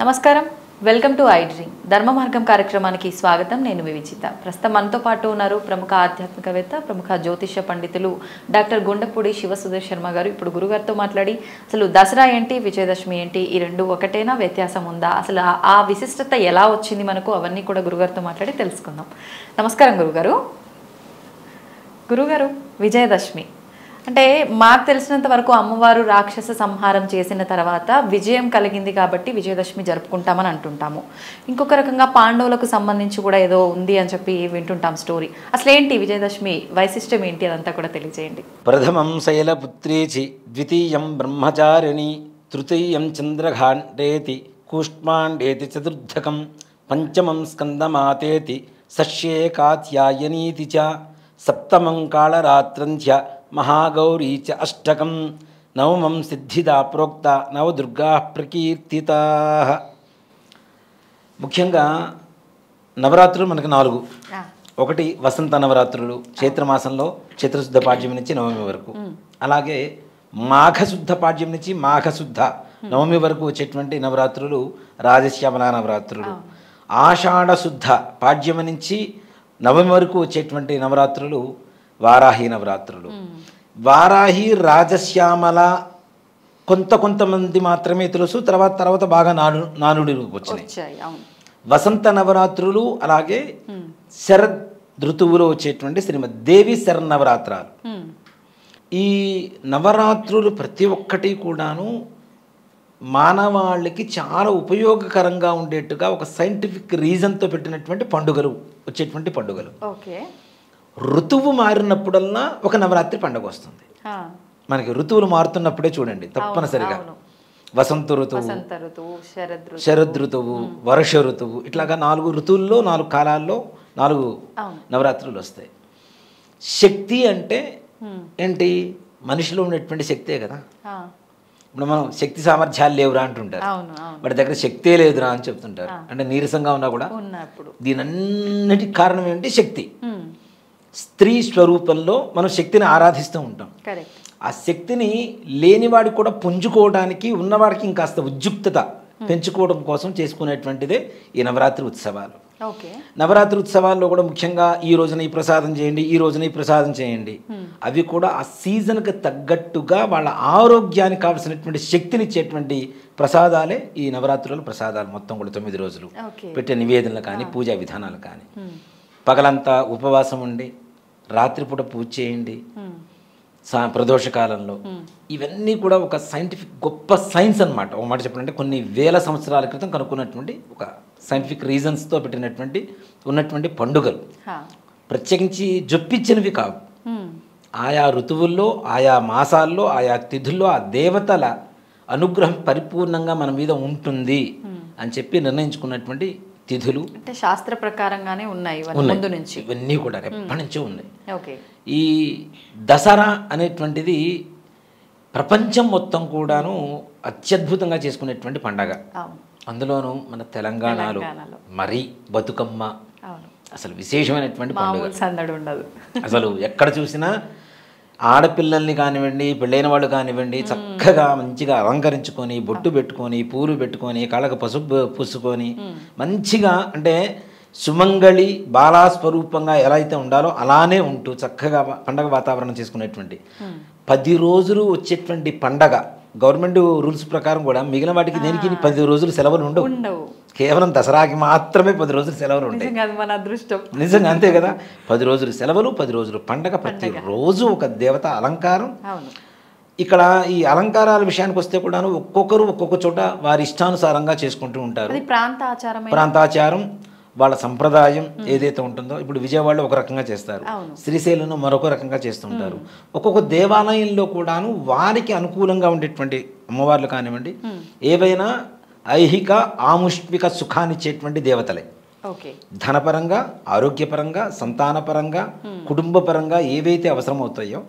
నమస్కారం, welcome to I dream ధర్మ మార్గం కార్యక్రమానికి స్వాగతం. నేను వివిచిత. ప్రస్తుతం మనతో పాటు ఉన్నారు ప్రముఖ ఆధ్యాత్మికవేత్త, ప్రముఖ జ్యోతిష పండితులు డాక్టర్ గుండపూడి శివసుధీర్ శర్మ గారు. ఇప్పుడు గురుగారితో మాట్లాడి అసలు దసరా ఏంటి, విజయదశమి ఏంటి, ఈ రెండు ఒకటేనా, వ్యత్యాసం ఉందా, అసలు ఆ విశిష్టత ఎలా వచ్చింది మనకు, అవన్నీ కూడా గురుగారితో మాట్లాడి తెలుసుకుందాం. నమస్కారం గురుగారు. గురుగారు, విజయదశమి అంటే మాకు తెలిసినంత వరకు అమ్మవారు రాక్షస సంహారం చేసిన తర్వాత విజయం కలిగింది కాబట్టి విజయదశమి జరుపుకుంటామని అంటుంటాము. ఇంకొక రకంగా పాండవులకు సంబంధించి కూడా ఏదో ఉంది అని చెప్పి వింటుంటాం స్టోరీ. అసలు ఏంటి విజయదశమి వైశిష్టం ఏంటి, అదంతా కూడా తెలియజేయండి. ప్రథమం శైలపుత్రీచి, ద్వితీయం బ్రహ్మచారిణి, తృతీయం చంద్రఘాండేతి, కూష్మాండేతి చతుర్థకం, పంచమం స్కందమాతేతి, షష్ఠే కాత్యాయనీతి చ, సప్తమం కాళరాత్రంధ్య మహాగౌరీ చ అష్టకం, నవమం సిద్ధిదా ప్రోక్త, నవదుర్గా ప్రకీర్తితా. ముఖ్యంగా నవరాత్రులు మనకు 4. ఒకటి వసంత నవరాత్రులు, చైత్రమాసంలో చైత్రశుద్ధ పాడ్యమి నుంచి నవమి వరకు. అలాగే మాఘశుద్ధ పాడ్యం నుంచి మాఘశుద్ధ నవమి వరకు వచ్చేటువంటి నవరాత్రులు రాజశ్యామల నవరాత్రులు. ఆషాఢ శుద్ధ పాడ్యమి నుంచి నవమి వరకు వచ్చేటువంటి నవరాత్రులు వారాహి నవరాత్రులు. వారాహి, రాజశ్యామల కొంతమంది మాత్రమే తెలుసు, తర్వాత బాగా నానుడికి వచ్చినాయి. వసంత నవరాత్రులు, అలాగే శరద్ ఋతువులో వచ్చేటువంటి శ్రీమద్ దేవి శరన్నవరాత్రాలు. ఈ నవరాత్రులు ప్రతి ఒక్కటి కూడాను మానవాళికి చాలా ఉపయోగకరంగా ఉండేట్టుగా ఒక సైంటిఫిక్ రీజన్తో పెట్టినటువంటి పండుగలు, వచ్చేటువంటి పండుగలు. ఋతువు మారినప్పుడల్లా ఒక నవరాత్రి పండుగ వస్తుంది. మనకి ఋతువులు మారుతున్నప్పుడే చూడండి తప్పనిసరిగా వసంత ఋతువు, శరద్ ఋతువు, వర్ష ఋతువు, ఇట్లాగా 4 ఋతువుల్లో 4 కాలాల్లో 4 నవరాత్రులు వస్తాయి. శక్తి అంటే ఏంటి? మనిషిలో ఉన్నటువంటి శక్తే కదా. ఇప్పుడు మనం శక్తి సామర్థ్యాలు లేవురా అంటుంటారు, వాడి దగ్గర శక్తే లేదురా అని చెప్తుంటారు. అంటే నీరసంగా ఉన్నా కూడా దీనన్నిటికి కారణం ఏంటి? శక్తి. స్త్రీ స్వరూపంలో మనం శక్తిని ఆరాధిస్తూ ఉంటాం. ఆ శక్తిని లేనివాడికి కూడా పుంజుకోవడానికి, ఉన్నవాడికి ఇంకాస్త ఉద్యుక్తత పెంచుకోవడం కోసం చేసుకునేటువంటిదే ఈ నవరాత్రి ఉత్సవాలు. నవరాత్రి ఉత్సవాల్లో కూడా ముఖ్యంగా ఈ రోజున ఈ ప్రసాదం చేయండి, ఈ రోజున ఈ ప్రసాదం చేయండి, అవి కూడా ఆ సీజన్కి తగ్గట్టుగా వాళ్ళ ఆరోగ్యానికి కావలసినటువంటి శక్తినిచ్చేటువంటి ప్రసాదాలే ఈ నవరాత్రుల ప్రసాదాలు. మొత్తం కూడా 9 రోజులు పెట్టే నివేదనలు కానీ, పూజా విధానాలు కానీ. పగలంతా ఉపవాసం ఉండి రాత్రిపూట పూజ చేయండి ప్రదోషకాలంలో. ఇవన్నీ కూడా ఒక సైంటిఫిక్ గొప్ప సైన్స్ అనమాట. ఒక మాట చెప్పాలంటే కొన్ని వేల సంవత్సరాల క్రితం కనుక్కున్నటువంటి ఒక సైంటిఫిక్ రీజన్స్తో ఉన్నటువంటి పండుగలు. ప్రత్యేకించి జొప్పించినవి కావు. ఆయా ఋతువుల్లో, ఆయా మాసాల్లో, ఆయా తిథుల్లో ఆ దేవతల అనుగ్రహం పరిపూర్ణంగా మన మీద ఉంటుంది అని చెప్పి నిర్ణయించుకున్నటువంటి తిథులు. అంటే శాస్త్ర ప్రకారంగానే ఉన్నాయి ముందు నుంచి, ఇవన్నీ కూడా ఎప్పటి నుంచో ఉన్నాయి. ఈ దసరా అనేటువంటిది ప్రపంచం మొత్తం కూడాను అత్యద్భుతంగా చేసుకునేటువంటి పండగ. అందులోనూ మన తెలంగాణలో మరీ బతుకమ్మ అసలు విశేషమైనటువంటి పండుగ. అసలు ఎక్కడ చూసినా ఆడపిల్లల్ని కానివ్వండి, పెళ్ళైన వాళ్ళు కానివ్వండి, చక్కగా మంచిగా అలంకరించుకొని, బొట్టు పెట్టుకొని, పూలు పెట్టుకొని, కళ్ళకు పసుపు పూసుకొని, మంచిగా అంటే సుమంగళి బాలాస్వరూపంగా ఎలా అయితే ఉండాలో అలానే ఉంటూ చక్కగా పండగ వాతావరణం చేసుకునేటువంటి 10 రోజులు వచ్చేటువంటి పండగ. గవర్నమెంట్ రూల్స్ ప్రకారం కూడా మిగిలిన వాటికి దేనికి 10 రోజులు సెలవులు ఉండవు. కేవలం దసరాకి మాత్రమే 10 రోజులు సెలవులు ఉంటాయి. నిజంగా అంతే కదా. 10 రోజులు సెలవులు, 10 రోజులు పండగ, ప్రతిరోజు ఒక దేవత అలంకారం. ఇక్కడ ఈ అలంకారాల విషయానికి వస్తే కూడాను ఒక్కొక్కరు ఒక్కొక్క చోట వారి ఇష్టానుసారంగా చేసుకుంటూ ఉంటారు. ప్రాంతాచారం, వాళ్ళ సంప్రదాయం ఏదైతే ఉంటుందో. ఇప్పుడు విజయవాడలో ఒక రకంగా చేస్తారు, శ్రీశైలంలో మరొక రకంగా చేస్తుంటారు. ఒక్కొక్క దేవాలయంలో కూడాను వారికి అనుకూలంగా ఉండేటువంటి అమ్మవార్లు కానివ్వండి, ఏవైనా ఐహిక ఆముష్మిక సుఖాన్నిచ్చేటువంటి దేవతలే. ధనపరంగా, ఆరోగ్యపరంగా, సంతానపరంగా, కుటుంబపరంగా ఏవైతే అవసరమవుతాయో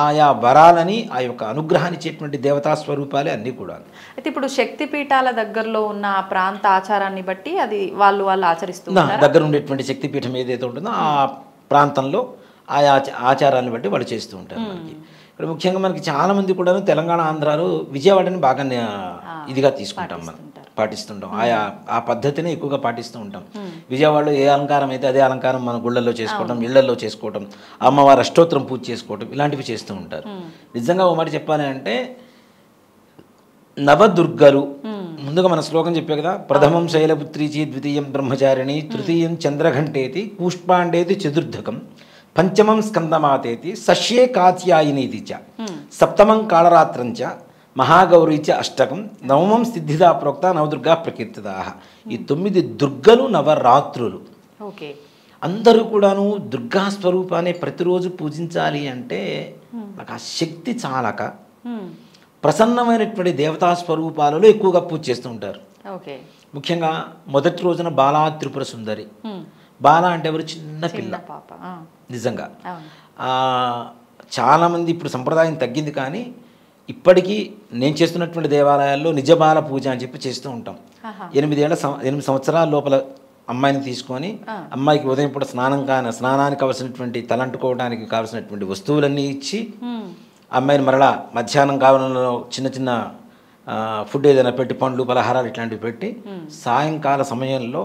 ఆయా వరాలని, ఆ యొక్క అనుగ్రహాన్ని ఇచ్చేటువంటి దేవతా స్వరూపాలే అన్నీ కూడా. అయితే ఇప్పుడు శక్తి పీఠాల దగ్గరలో ఉన్న ప్రాంత ఆచారాన్ని బట్టి అది వాళ్ళు ఆచరిస్తున్నారు. దగ్గర ఉండేటువంటి శక్తిపీఠం ఏదైతే ఉంటుందో ఆ ప్రాంతంలో ఆయా ఆచారాన్ని బట్టి వాళ్ళు చేస్తూ ఉంటారు. మనకి ఇక్కడ ముఖ్యంగా మనకి చాలామంది కూడా తెలంగాణ, ఆంధ్రాలో విజయవాడని బాగా ఇదిగా తీసుకుంటాం మనం. పాటిస్తుంటాం. ఆ పద్ధతిని ఎక్కువగా పాటిస్తూ ఉంటాం. విజయవాడలో ఏ అలంకారం అయితే అదే అలంకారం మన గుళ్ళల్లో చేసుకోవడం, ఇళ్లల్లో చేసుకోవడం, అమ్మవారి అష్టోత్తరం పూజ చేసుకోవడం, ఇలాంటివి చేస్తూ ఉంటారు. నిజంగా ఓ మాట చెప్పాలి అంటే నవదుర్గలు, ముందుగా మన శ్లోకం చెప్పే కదా, ప్రథమం శైలపుత్రీచి, ద్వితీయం బ్రహ్మచారిణి, తృతీయం చంద్రఘంటేతి, కూష్పాండేతి చతుర్థకం, పంచమం స్కందమాతేతి, సష్యే కాత్యాయినీతి చ, సప్తమం కాళరాత్రంచ, మహాగౌరీచ అష్టకం, నవమం సిద్ధిదా ప్రోక్త, నవదుర్గా ప్రకీర్తితా. ఈ 9 దుర్గలు నవరాత్రులు. ఓకే, అందరూ కూడాను దుర్గా స్వరూపాన్ని ప్రతిరోజు పూజించాలి అంటే నాకు ఆ శక్తి చాలక ప్రసన్నమైనటువంటి దేవతా స్వరూపాలలో ఎక్కువగా పూజ చేస్తూ ఉంటారు. ఓకే, ముఖ్యంగా మొదటి రోజున బాలా త్రిపుర సుందరి. బాల అంటే ఎవరు? చిన్న పిల్ల. నిజంగా చాలామంది ఇప్పుడు సంప్రదాయం తగ్గింది, కానీ ఇప్పటికీ నేను చేస్తున్నటువంటి దేవాలయాల్లో నిజబాల పూజ అని చెప్పి చేస్తూ ఉంటాం. 8 సంవత్సరాల లోపల అమ్మాయిని తీసుకొని అమ్మాయికి ఉదయం పూట స్నానానికి కావాల్సినటువంటి తలంటుకోవడానికి కావాల్సినటువంటి వస్తువులన్నీ ఇచ్చి అమ్మాయిని మరలా మధ్యాహ్నం కావాలలో చిన్న చిన్న ఫుడ్ ఏదైనా పెట్టి, పండ్లు పలహారాలు ఇట్లాంటివి పెట్టి, సాయంకాల సమయంలో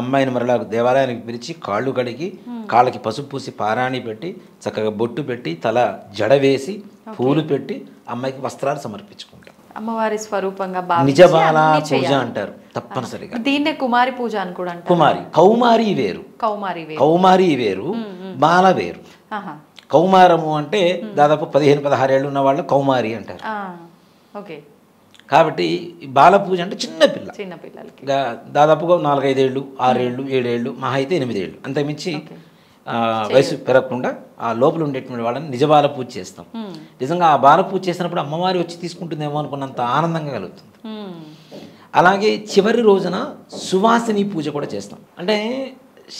అమ్మాయిని మరలా దేవాలయానికి పిలిచి కాళ్ళు కడిగి కాళ్ళకి పసుపు పూసి పారాణి పెట్టి చక్కగా బొట్టు పెట్టి తల జడ వేసి పూలు పెట్టి అమ్మాయికి వస్త్రాలు సమర్పించుకుంటాం. అమ్మవారి స్వరూపంగా నిజబాల పూజ అంటారు తప్పనిసరిగా. దీన్నే కుమారి పూజ అని కూడా అంటారు. కౌమారి వేరు, కౌమారి వేరు, బాల వేరు. కౌమారము అంటే దాదాపు 15-16 ఏళ్ళు ఉన్న వాళ్ళు కౌమారి అంటారు. ఓకే, కాబట్టి బాల పూజ అంటే చిన్నపిల్ల, చిన్నపిల్లలకి దాదాపుగా 4-5 ఏళ్ళు, 6 ఏళ్ళు, 7 ఏళ్ళు, మహా అయితే 8 ఏళ్ళు, అంతకుమించి వయసు పెరగకుండా ఆ లోపల ఉండేటువంటి వాళ్ళని నిజబాల పూజ చేస్తాం. నిజంగా ఆ బాల పూజ చేసినప్పుడు అమ్మవారి వచ్చి తీసుకుంటుందేమో అనుకున్నంత ఆనందంగా కలుగుతుంది. అలాగే చివరి రోజున సువాసిని పూజ కూడా చేస్తాం. అంటే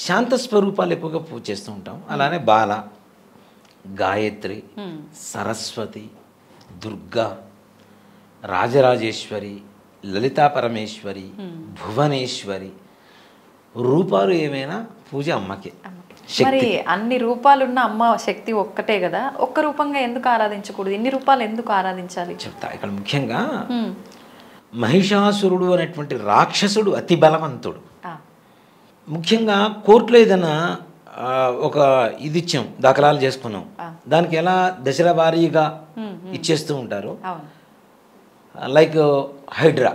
శాంత స్వరూపాలు ఎక్కువగా పూజ చేస్తూ ఉంటాం. అలానే బాల, గాయత్రి, సరస్వతి, దుర్గా, రాజరాజేశ్వరి, లలితా పరమేశ్వరి, భువనేశ్వరి రూపాలు ఏమైనా పూజ అమ్మకే. మరి అన్ని రూపాలున్న అమ్మ శక్తి ఒక్కటే కదా, ఒక్క రూపంగా ఎందుకు ఆరాధించకూడదు? ఇన్ని రూపాలు ఎందుకు ఆరాధించాలి చెప్తా. ఇక్కడ ముఖ్యంగా మహిషాసురుడు అనేటువంటి రాక్షసుడు అతి బలవంతుడు. ముఖ్యంగా కోర్టులో ఏదైనా ఒక ఇది ఇచ్చాం, దాఖలాలు చేసుకున్నాం, దానికి ఎలా దశల వారీగా ఇచ్చేస్తూ ఉంటారు. లైక్ హైడ్రా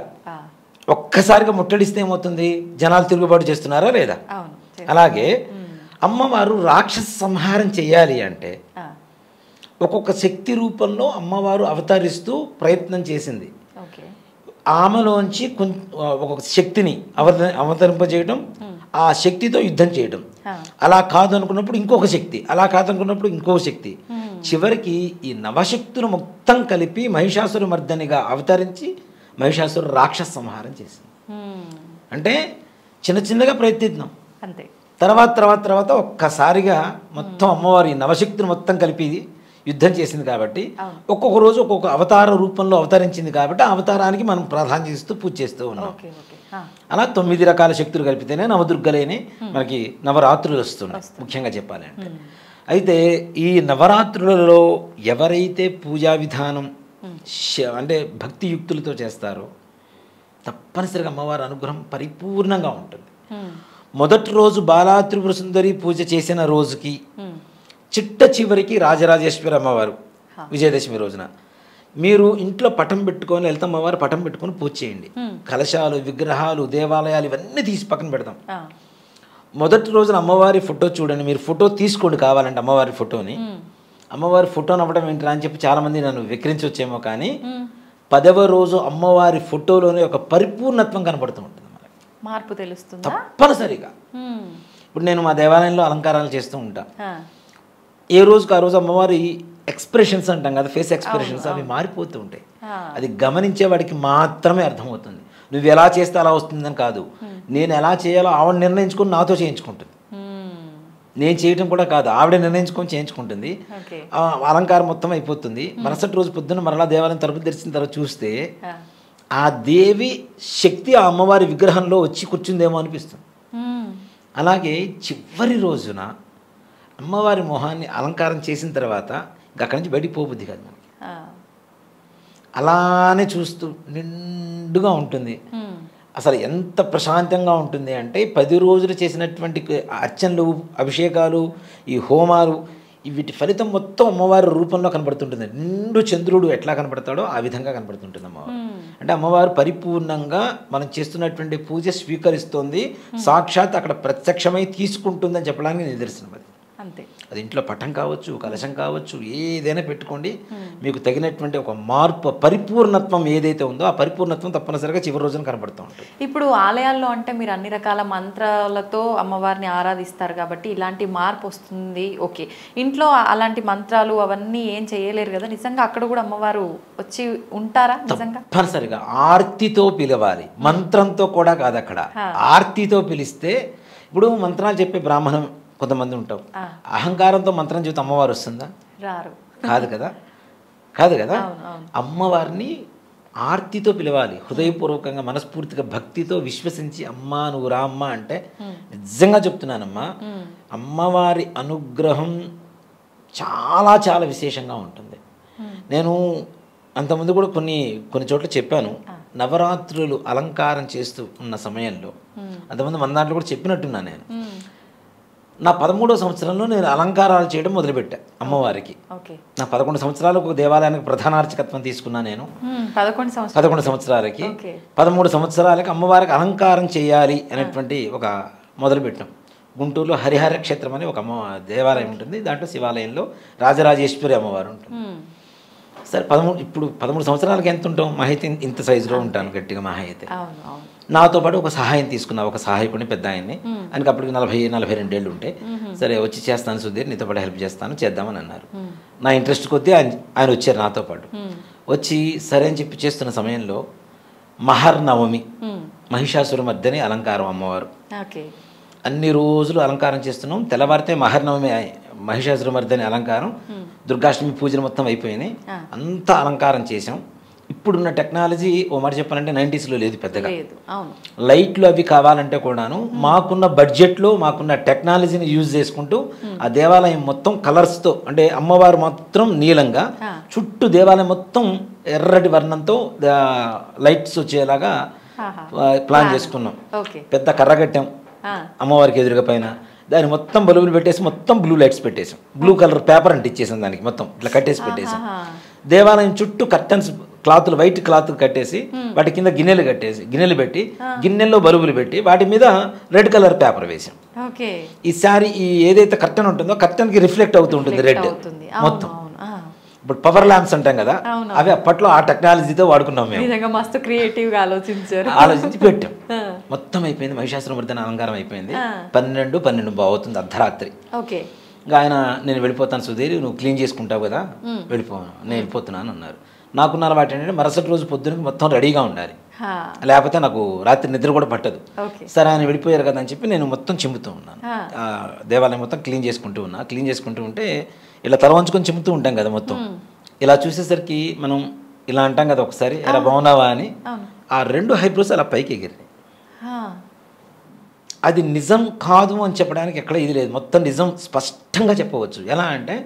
ఒక్కసారిగా ముట్టడిస్తే ఏమవుతుంది? జనాలు తిరుగుబాటు చేస్తున్నారా లేదా? అలాగే అమ్మవారు రాక్షస సంహారం చేయాలి అంటే ఒక్కొక్క శక్తి రూపంలో అమ్మవారు అవతరిస్తూ ప్రయత్నం చేసింది. ఆమెలోంచి ఒక్కొక్క శక్తిని అవతరింపజేయడం, ఆ శక్తితో యుద్ధం చేయడం. అలా కాదు అనుకున్నప్పుడు ఇంకొక శక్తి, అలా కాదనుకున్నప్పుడు ఇంకొక శక్తి. చివరికి ఈ నవశక్తులు మొత్తం కలిపి మహిషాసుర మర్దనిగా అవతరించి మహిషాసుర రాక్షస సంహారం చేసింది. అంటే చిన్న చిన్నగా ప్రయత్నిద్దాం, అంతే. తర్వాత ఒక్కసారిగా మొత్తం అమ్మవారి నవశక్తులు మొత్తం కలిపి యుద్ధం చేసింది. కాబట్టి ఒక్కొక్క రోజు ఒక్కొక్క అవతార రూపంలో అవతరించింది. కాబట్టి ఆ అవతారానికి మనం ప్రాధాన్యత ఇస్తూ పూజ చేస్తూ ఉన్నాం. అలా 9 రకాల శక్తులు కలిపితేనే నవదుర్గలేని మనకి నవరాత్రులు వస్తున్నాయి, ముఖ్యంగా చెప్పాలి అంటే. అయితే ఈ నవరాత్రులలో ఎవరైతే పూజా విధానం అంటే భక్తియుక్తులతో చేస్తారో తప్పనిసరిగా అమ్మవారి అనుగ్రహం పరిపూర్ణంగా ఉంటుంది. మొదటి రోజు బాలా త్రిపుర సుందరి పూజ చేసిన రోజుకి చిట్ట చివరికి రాజరాజేశ్వరి అమ్మవారు విజయదశమి రోజున మీరు ఇంట్లో పటం పెట్టుకొని లలితమ్మవారు పటం పెట్టుకొని పూజ చేయండి. కలశాలు, విగ్రహాలు, దేవాలయాలు ఇవన్నీ తీసి పక్కన పెడతాం. మొదటి రోజున అమ్మవారి ఫోటో చూడండి, మీరు ఫోటో తీసుకోండి కావాలంటే అమ్మవారి ఫోటోని. అమ్మవారి ఫోటోని అవ్వడం ఏంటరా అని చెప్పి చాలామంది నన్ను విక్రించవచ్చేమో, కానీ 10వ రోజు అమ్మవారి ఫోటోలోనే ఒక పరిపూర్ణత్వం కనపడుతూ ఉంటుంది, మార్పు తెలుస్తుంది తప్పనిసరిగా. ఇప్పుడు నేను మా దేవాలయంలో అలంకారాలు చేస్తూ ఉంటా. ఏ రోజుకి ఆ రోజు అమ్మవారి ఎక్స్ప్రెషన్స్ అంటాం కదా, ఫేస్ ఎక్స్ప్రెషన్స్, అవి మారిపోతూ ఉంటాయి. అది గమనించేవాడికి మాత్రమే అర్థమవుతుంది. నువ్వు ఎలా చేస్తే అలా వస్తుందని కాదు, నేను ఎలా చేయాలో ఆవిడ నిర్ణయించుకొని నాతో చేయించుకుంటుంది. నేను చేయటం కూడా కాదు, ఆవిడ నిర్ణయించుకొని చేయించుకుంటుంది. అలంకారం మొత్తం అయిపోతుంది. మరుసటి రోజు పొద్దున్న మరలా దేవాలయం తలుపులు తెరిచిన తర్వాత చూస్తే ఆ దేవి శక్తి ఆ అమ్మవారి విగ్రహంలో వచ్చి కూర్చుందేమో అనిపిస్తుంది. అలాగే చివరి రోజున అమ్మవారి మొహాన్ని అలంకారం చేసిన తర్వాత ఇంకా అక్కడి నుంచి బయటికి పోబుద్ది కాదు మనకి. అలానే చూస్తూ నిండుగా ఉంటుంది. అసలు ఎంత ప్రశాంతంగా ఉంటుంది అంటే 10 రోజులు చేసినటువంటి అర్చనలు, అభిషేకాలు, ఈ హోమాలు, వీటి ఫలితం మొత్తం అమ్మవారి రూపంలో కనబడుతుంటుంది. నిండు చంద్రుడు ఎట్లా కనబడతాడో ఆ విధంగా కనబడుతుంటుంది అమ్మవారు. అంటే అమ్మవారు పరిపూర్ణంగా మనం చేస్తున్నటువంటి పూజ స్వీకరిస్తోంది, సాక్షాత్ అక్కడ ప్రత్యక్షమై తీసుకుంటుందని చెప్పడానికి నిదర్శనం అది. అంతే. అది ఇంట్లో పటం కావచ్చు, కలశం కావచ్చు, ఏదైనా పెట్టుకోండి, మీకు తగినటువంటి ఒక మార్పు, పరిపూర్ణత్వం ఏదైతే ఉందో ఆ పరిపూర్ణత్వం తప్పనిసరిగా చివరి రోజున కనబడుతూ ఉంటుంది. ఇప్పుడు ఆలయాల్లో అంటే మీరు అన్ని రకాల మంత్రాలతో అమ్మవారిని ఆరాధిస్తారు కాబట్టి ఇలాంటి మార్పు వస్తుంది. ఓకే, ఇంట్లో అలాంటి మంత్రాలు అవన్నీ ఏం చేయలేరు కదా, నిజంగా అక్కడ కూడా అమ్మవారు వచ్చి ఉంటారా? నిజంగా తప్పనిసరిగా ఆర్తితో పిలవాలి, మంత్రంతో కూడా కాదు. అక్కడ ఆర్తితో పిలిస్తే, ఇప్పుడు మంత్రాలు చెప్పే బ్రాహ్మణం కొంతమంది ఉంటాం, అహంకారంతో మంత్రం చెబితే అమ్మవారు వస్తుందా? రారు. కాదు కదా, కాదు కదా. అమ్మవారిని ఆర్తితో పిలవాలి, హృదయపూర్వకంగా మనస్ఫూర్తిగా భక్తితో విశ్వసించి అమ్మా నువ్వు రా అమ్మ అంటే, నిజంగా చెప్తున్నానమ్మా, అమ్మవారి అనుగ్రహం చాలా చాలా విశేషంగా ఉంటుంది. నేను అంతకుముందు కూడా కొన్ని చోట్ల చెప్పాను, నవరాత్రులు అలంకారం చేస్తూ ఉన్న సమయంలో అంతకుముందు మన దాంట్లో కూడా చెప్పినట్టున్నా నేను. నా 13వ సంవత్సరంలో నేను అలంకారాలు చేయడం మొదలుపెట్టా అమ్మవారికి. నా 11 సంవత్సరాలకు ఒక దేవాలయానికి ప్రధానార్చకత్వం తీసుకున్నా నేను. 11 సంవత్సరాలకి 13 సంవత్సరాలకి అమ్మవారికి అలంకారం చేయాలి అనేటువంటి ఒక మొదలుపెట్టాం. గుంటూరులో హరిహర క్షేత్రం అని ఒక దేవాలయం ఉంటుంది, దాంట్లో శివాలయంలో రాజరాజేశ్వరి అమ్మవారు ఉంటుంది. సరే, ఇప్పుడు 13 సంవత్సరాలకి ఎంత ఉంటాం? మహా అయితే ఇంత సైజులో ఉంటాను గట్టిగా మహా అయితే. నాతో పాటు ఒక సహాయం తీసుకున్నా, ఒక సహాయకుడిని, పెద్ద ఆయన్ని. ఆయనకి అప్పటికి 40-42 ఏళ్ళు ఉంటే, సరే వచ్చి చేస్తాను సుధీర్, నీతో పాటు హెల్ప్ చేస్తాను, చేద్దామని అన్నారు. నా ఇంట్రెస్ట్ కొద్దీ ఆయన వచ్చారు నాతో పాటు. వచ్చి సరే అని చెప్పి చేస్తున్న సమయంలో మహర్నవమి, మహిషాసురమర్దిని అలంకారం అమ్మవారు. అన్ని రోజులు అలంకారం చేస్తున్నాం, తెల్లవారితే మహర్నవమి మహిషాసురమర్దిని అలంకారం, దుర్గాష్టమి పూజలు మొత్తం అయిపోయినాయి, అంతా అలంకారం చేసాం. ఇప్పుడున్న టెక్నాలజీ ఓ మాట చెప్పాలంటే 90sలో లేదు పెద్దగా. లైట్లు అవి కావాలంటే కూడాను మాకున్న బడ్జెట్లో మాకున్న టెక్నాలజీని యూజ్ చేసుకుంటూ ఆ దేవాలయం మొత్తం కలర్స్తో, అంటే అమ్మవారు మొత్తం నీలంగా, చుట్టూ దేవాలయం మొత్తం ఎర్రటి వర్ణంతో లైట్స్ వచ్చేలాగా ప్లాన్ చేసుకున్నాం. పెద్ద కర్ర కట్టాం అమ్మవారికి ఎదురుగా, పైన దాన్ని మొత్తం బల్బులు పెట్టేసి మొత్తం బ్లూ లైట్స్ పెట్టేసాం, బ్లూ కలర్ పేపర్ అంటే ఇచ్చేసాం దానికి, మొత్తం ఇట్లా కట్టేసి పెట్టేసాం. దేవాలయం చుట్టూ కర్టన్స్ క్లాతులు, వైట్ క్లాత్ కట్టేసి వాటి కింద గిన్నెలు పెట్టి గిన్నెల్లో బల్బులు పెట్టి వాటి మీద రెడ్ కలర్ పేపర్ వేసాం. ఈసారి ఈ ఏదైతే కర్టన్ ఉంటుందో కర్టన్కి రిఫ్లెక్ట్ అవుతూ ఉంటుంది రెడ్ మొత్తం. ఇప్పుడు పవర్ ల్యాంప్స్ అంటాం కదా, అవి అప్పట్లో ఆ టెక్నాలజీతో వాడుకున్నాం మేము. మస్తు క్రియేటివ్గా ఆలోచించి పెట్టాం. మొత్తం అయిపోయింది, మహిషాసురమర్దిని అలంకారం అయిపోయింది. 12 అవుతుంది అర్ధరాత్రి. ఇంకా ఆయన నేను వెళ్ళిపోతాను సుధీర్, నువ్వు క్లీన్ చేసుకుంటావు కదా, నేను వెళ్ళిపోతున్నాను అన్నారు. నాకున్న అలవాటు ఏంటంటే మరుసటి రోజు పొద్దునకి మొత్తం రెడీగా ఉండాలి, లేకపోతే నాకు రాత్రి నిద్ర కూడా పట్టదు. సరే ఆయన వెళ్ళిపోయారు కదా అని చెప్పి నేను మొత్తం చిమ్ముతూ ఉన్నాను, దేవాలయం మొత్తం క్లీన్ చేసుకుంటూ ఉంటే ఇలా తల వంచుకొని చిమ్ముతూ ఉంటాం కదా మొత్తం. ఇలా చూసేసరికి మనం ఇలా అంటాం కదా ఒకసారి, ఇలా బాగున్నావా అని, ఆ 2 ఐబ్రోస్ అలా పైకి ఎగిరినాయి. అది నిజం కాదు అని చెప్పడానికి ఎక్కడ ఇది లేదు, మొత్తం నిజం స్పష్టంగా చెప్పవచ్చు. ఎలా అంటే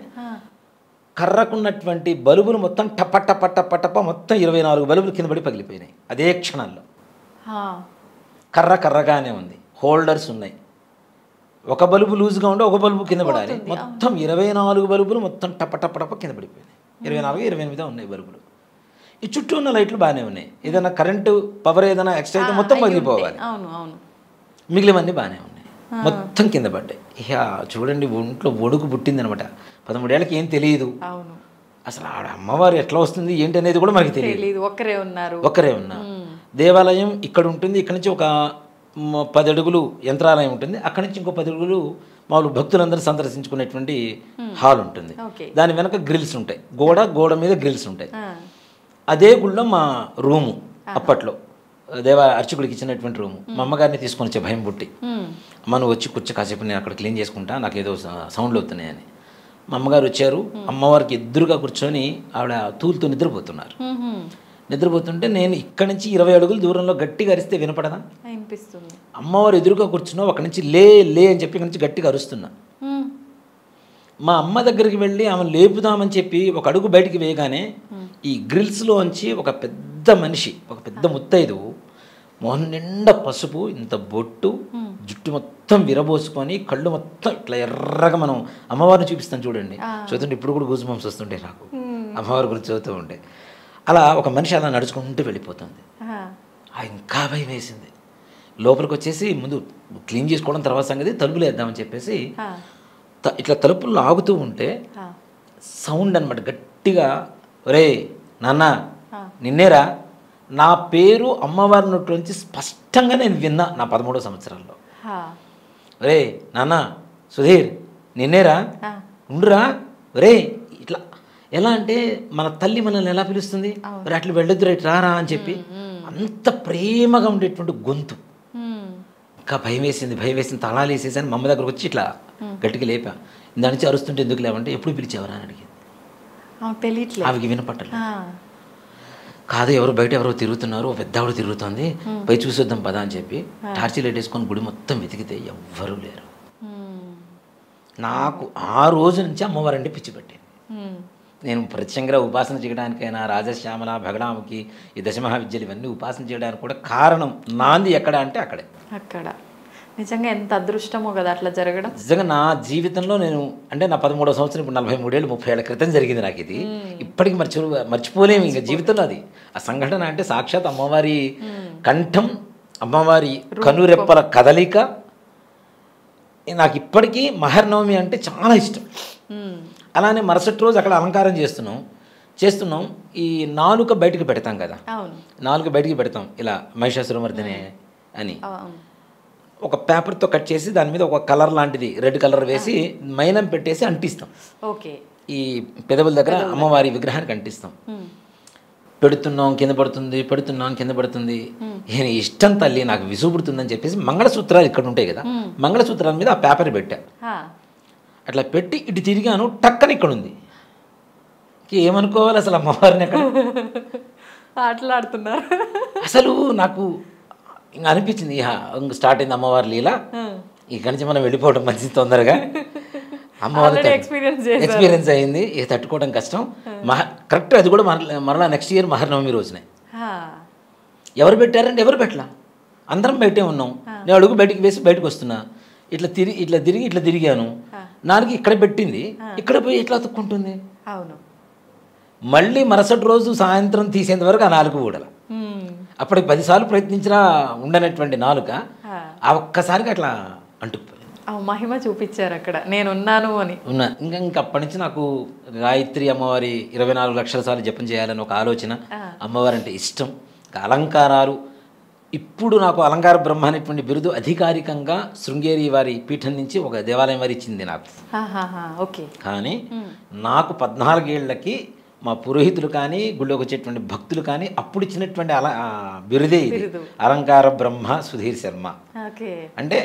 కర్రకున్నటువంటి బల్బులు మొత్తం టప మొత్తం 24 బల్బులు కింద పడి పగిలిపోయినాయి అదే క్షణంలో. కర్రగానే ఉంది, హోల్డర్స్ ఉన్నాయి, ఒక బల్బు లూజ్గా ఉంటే ఒక బల్బు కింద పడాలి, మొత్తం 24 బల్బులు మొత్తం టప కింద పడిపోయినాయి. 24-28 ఉన్నాయి బల్బులు. ఈ చుట్టూ ఉన్న లైట్లు బాగానే ఉన్నాయి, ఏదైనా కరెంటు పవర్ ఏదైనా ఎక్స్ట్రా అయితే మొత్తం పగిలిపోవాలి, మిగిలినవన్నీ బాగానే ఉన్నాయి, మొత్తం కింద పడ్డాయి. ఇక చూడండి, ఒంట్లో ఒడుకు పుట్టింది అనమాట. 13 ఏళ్ళకి ఏం తెలియదు అసలు, ఆడ అమ్మవారు ఎట్లా వస్తుంది ఏంటి అనేది కూడా మనకి తెలియదు. ఒక్కరే ఉన్నారు. దేవాలయం ఇక్కడ ఉంటుంది, ఇక్కడ నుంచి ఒక 10 అడుగులు యంత్రాలయం ఉంటుంది, అక్కడి నుంచి ఇంకో 10 అడుగులు మామూలు భక్తులందరూ సందర్శించుకునేటువంటి హాల్ ఉంటుంది. దాని వెనక గ్రిల్స్ ఉంటాయి, గోడ మీద గ్రిల్స్ ఉంటాయి. అదే గుళ్ళో మా రూము, అప్పట్లో అర్చకుడికి ఇచ్చినటువంటి రూము. మా అమ్మగారిని తీసుకొని వచ్చే భయం పుట్టి, అమ్మ నువ్వు వచ్చి కూర్చో కాసేపు, నేను అక్కడ క్లీన్ చేసుకుంటా, నాకు ఏదో సౌండ్లు అవుతున్నాయని. మా అమ్మగారు వచ్చారు, అమ్మవారికి ఎదురుగా కూర్చొని ఆవిడ తూలుతో నిద్రపోతుంటే నేను ఇక్కడ నుంచి 20 అడుగుల దూరంలో గట్టిగా అరిస్తే వినపడదా? అనిపిస్తుంది. అమ్మవారు ఎదురుగా కూర్చున్నా, అక్కడి నుంచి లే అని చెప్పి ఇక్కడి నుంచి గట్టిగా అరుస్తున్నా. మా అమ్మ దగ్గరికి వెళ్ళి ఆమెను లేపుదామని చెప్పి ఒక అడుగు బయటికి వేయగానే ఈ గ్రిల్స్లోంచి ఒక పెద్ద మనిషి, ఒక పెద్ద ముత్తైదు మొహం నిండా పసుపు, ఇంత బొట్టు, జుట్టు మొత్తం విరబోసుకొని కళ్ళు మొత్తం ఇట్లా ఎర్రగా మనం అమ్మవారిని చూపిస్తాం చూడండి. చూస్తుంటే ఇప్పుడు కూడా గూస్ బంప్స్ వస్తుంటే నాకు అమ్మవారి గురించి చదువుతూ ఉంటే. అలా ఒక మనిషి అలా నడుచుకుంటూ వెళ్ళిపోతుంది. ఇంకా భయం వేసింది. లోపలికి వచ్చేసి ముందు క్లీన్ చేసుకోవడం తర్వాత సంగతి, తలుపులు వేద్దామని చెప్పేసి ఇట్లా తలుపులు ఆగుతూ ఉంటే సౌండ్ అనమాట గట్టిగా, ఒరే నాన్న నిన్నేరా, నా పేరు అమ్మవారి నోటి నుంచి స్పష్టంగా నేను విన్నా నా 13వ సంవత్సరాల్లో. ఒరే నాన్న సుధీర్ నిన్నేరా, ఉండురా, ఒరే ఇట్లా. ఎలా అంటే మన తల్లి మనల్ని ఎలా పిలుస్తుంది, ఒరే అట్లా వెళ్ళొద్దు రైట్ రారా అని చెప్పి, అంత ప్రేమగా ఉండేటువంటి గొంతు. ఇంకా భయం వేసింది, తాళాలు వేసేసాను. మా అమ్మ దగ్గరకు వచ్చి ఇట్లా గట్టిగా లేపా. దాని నుంచి అరుస్తుంటే ఎందుకు లేవంటే ఎప్పుడు పిలిచేవరా అని అడిగింది. ఆవికి వినపట్టలేదు. కాదు ఎవరు బయట ఎవరో తిరుగుతున్నారు, పెద్ద ఆవిడ తిరుగుతుంది, పై చూసొద్దాం పదా అని చెప్పి టార్చీ లైట్ వేసుకొని గుడి మొత్తం వెతికితే ఎవ్వరూ లేరు. నాకు ఆ రోజు నుంచి అమ్మవారంటే పిచ్చి పట్టింది. నేను ప్రత్యంగా ఉపాసన చేయడానికైనా రాజశ్యామల భగడాముకి ఈ దశమహావిద్యలు ఇవన్నీ ఉపాసన చేయడానికి కూడా కారణం నాంది ఎక్కడ అంటే అక్కడే. అక్కడ నిజంగా ఎంత అదృష్టమో కదా అట్లా జరగడం. నిజంగా నా జీవితంలో నేను అంటే నా 13వ సంవత్సరం ఇప్పుడు 43 ఏళ్ళు 30 ఏళ్ల క్రితం జరిగింది నాకు ఇది. ఇప్పటికి మర్చిపోలేము ఇంకా జీవితంలో అది. ఆ సంఘటన అంటే సాక్షాత్ అమ్మవారి కంఠం, అమ్మవారి కనురెప్పల కదలిక. నాకు ఇప్పటికీ మహర్నవమి అంటే చాలా ఇష్టం. అలానే మరుసటి రోజు అక్కడ అలంకారం చేస్తున్నాం. ఈ నాలుక బయటికి పెడతాం కదా, నాలుక బయటికి పెడతాం ఇలా మహిషాసురమర్దిని అని. ఒక పేపర్తో కట్ చేసి దాని మీద ఒక కలర్ లాంటిది రెడ్ కలర్ వేసి మైనం పెట్టేసి అంటిస్తాం. ఈ పెదవుల దగ్గర అమ్మవారి విగ్రహానికి అంటిస్తాం. పెడుతున్నాం కింద పడుతుంది. ఇష్టం తల్లి నాకు విసుగుడుతుందని చెప్పేసి మంగళసూత్రాలు ఇక్కడ ఉంటాయి కదా, మంగళసూత్రాల మీద ఆ పేపర్ పెట్టా. అట్లా పెట్టి ఇటు తిరిగాను, టక్కని ఇక్కడ ఉంది. ఏమనుకోవాలి అసలు అమ్మవారిని అక్కడ ఆటలాడుతున్నారు. అసలు నాకు ఇంకా అనిపించింది ఇంకా స్టార్ట్ అయింది అమ్మవారి లీల, ఇక్కడి నుంచి మనం వెళ్ళిపోవడం మంచిది తొందరగా. అమ్మవారి ఎక్స్పీరియన్స్ అయింది, తట్టుకోవడం కష్టం. కరెక్ట్ అది కూడా మరలా నెక్స్ట్ ఇయర్ మహర్నవమి రోజునే. ఎవరు పెట్టారంటే ఎవరు పెట్టలా, అందరం బయటే ఉన్నాం. నేను అడుగు బయటికి వేసి బయటకు వస్తున్నా, ఇట్లా తిరిగాను. నాలుగు ఇక్కడ పెట్టింది, ఇక్కడ పోయి ఎట్లా అతుక్కుంటుంది. మళ్ళీ మరుసటి రోజు సాయంత్రం తీసేంత వరకు ఆ నాలుగు ఊడల. అప్పటికి 10 సార్లు ప్రయత్నించినా ఉండనటువంటి నాలుక ఆ ఒక్కసారికి అట్లా అంటుకుపోయింది. మహిమ చూపించారు అక్కడ నేనున్నాను అని. ఇంకా అప్పటి నుంచి నాకు గాయత్రి అమ్మవారి 24 లక్షల సార్లు జపం చేయాలని ఒక ఆలోచన. అమ్మవారి అంటే ఇష్టం. అలంకారాలు ఇప్పుడు నాకు అలంకార బ్రహ్మ అనేటువంటి బిరుదు అధికారికంగా శృంగేరి వారి పీఠం నుంచి ఒక దేవాలయం వారి ఇచ్చింది నాకు. కానీ నాకు 14 ఏళ్లకి మా పురోహితులు కానీ గుళ్ళోకి వచ్చేటువంటి భక్తులు కానీ అప్పుడు ఇచ్చినటువంటి బిరుదే ఇది, అలంకార బ్రహ్మ సుధీర్ శర్మ. అంటే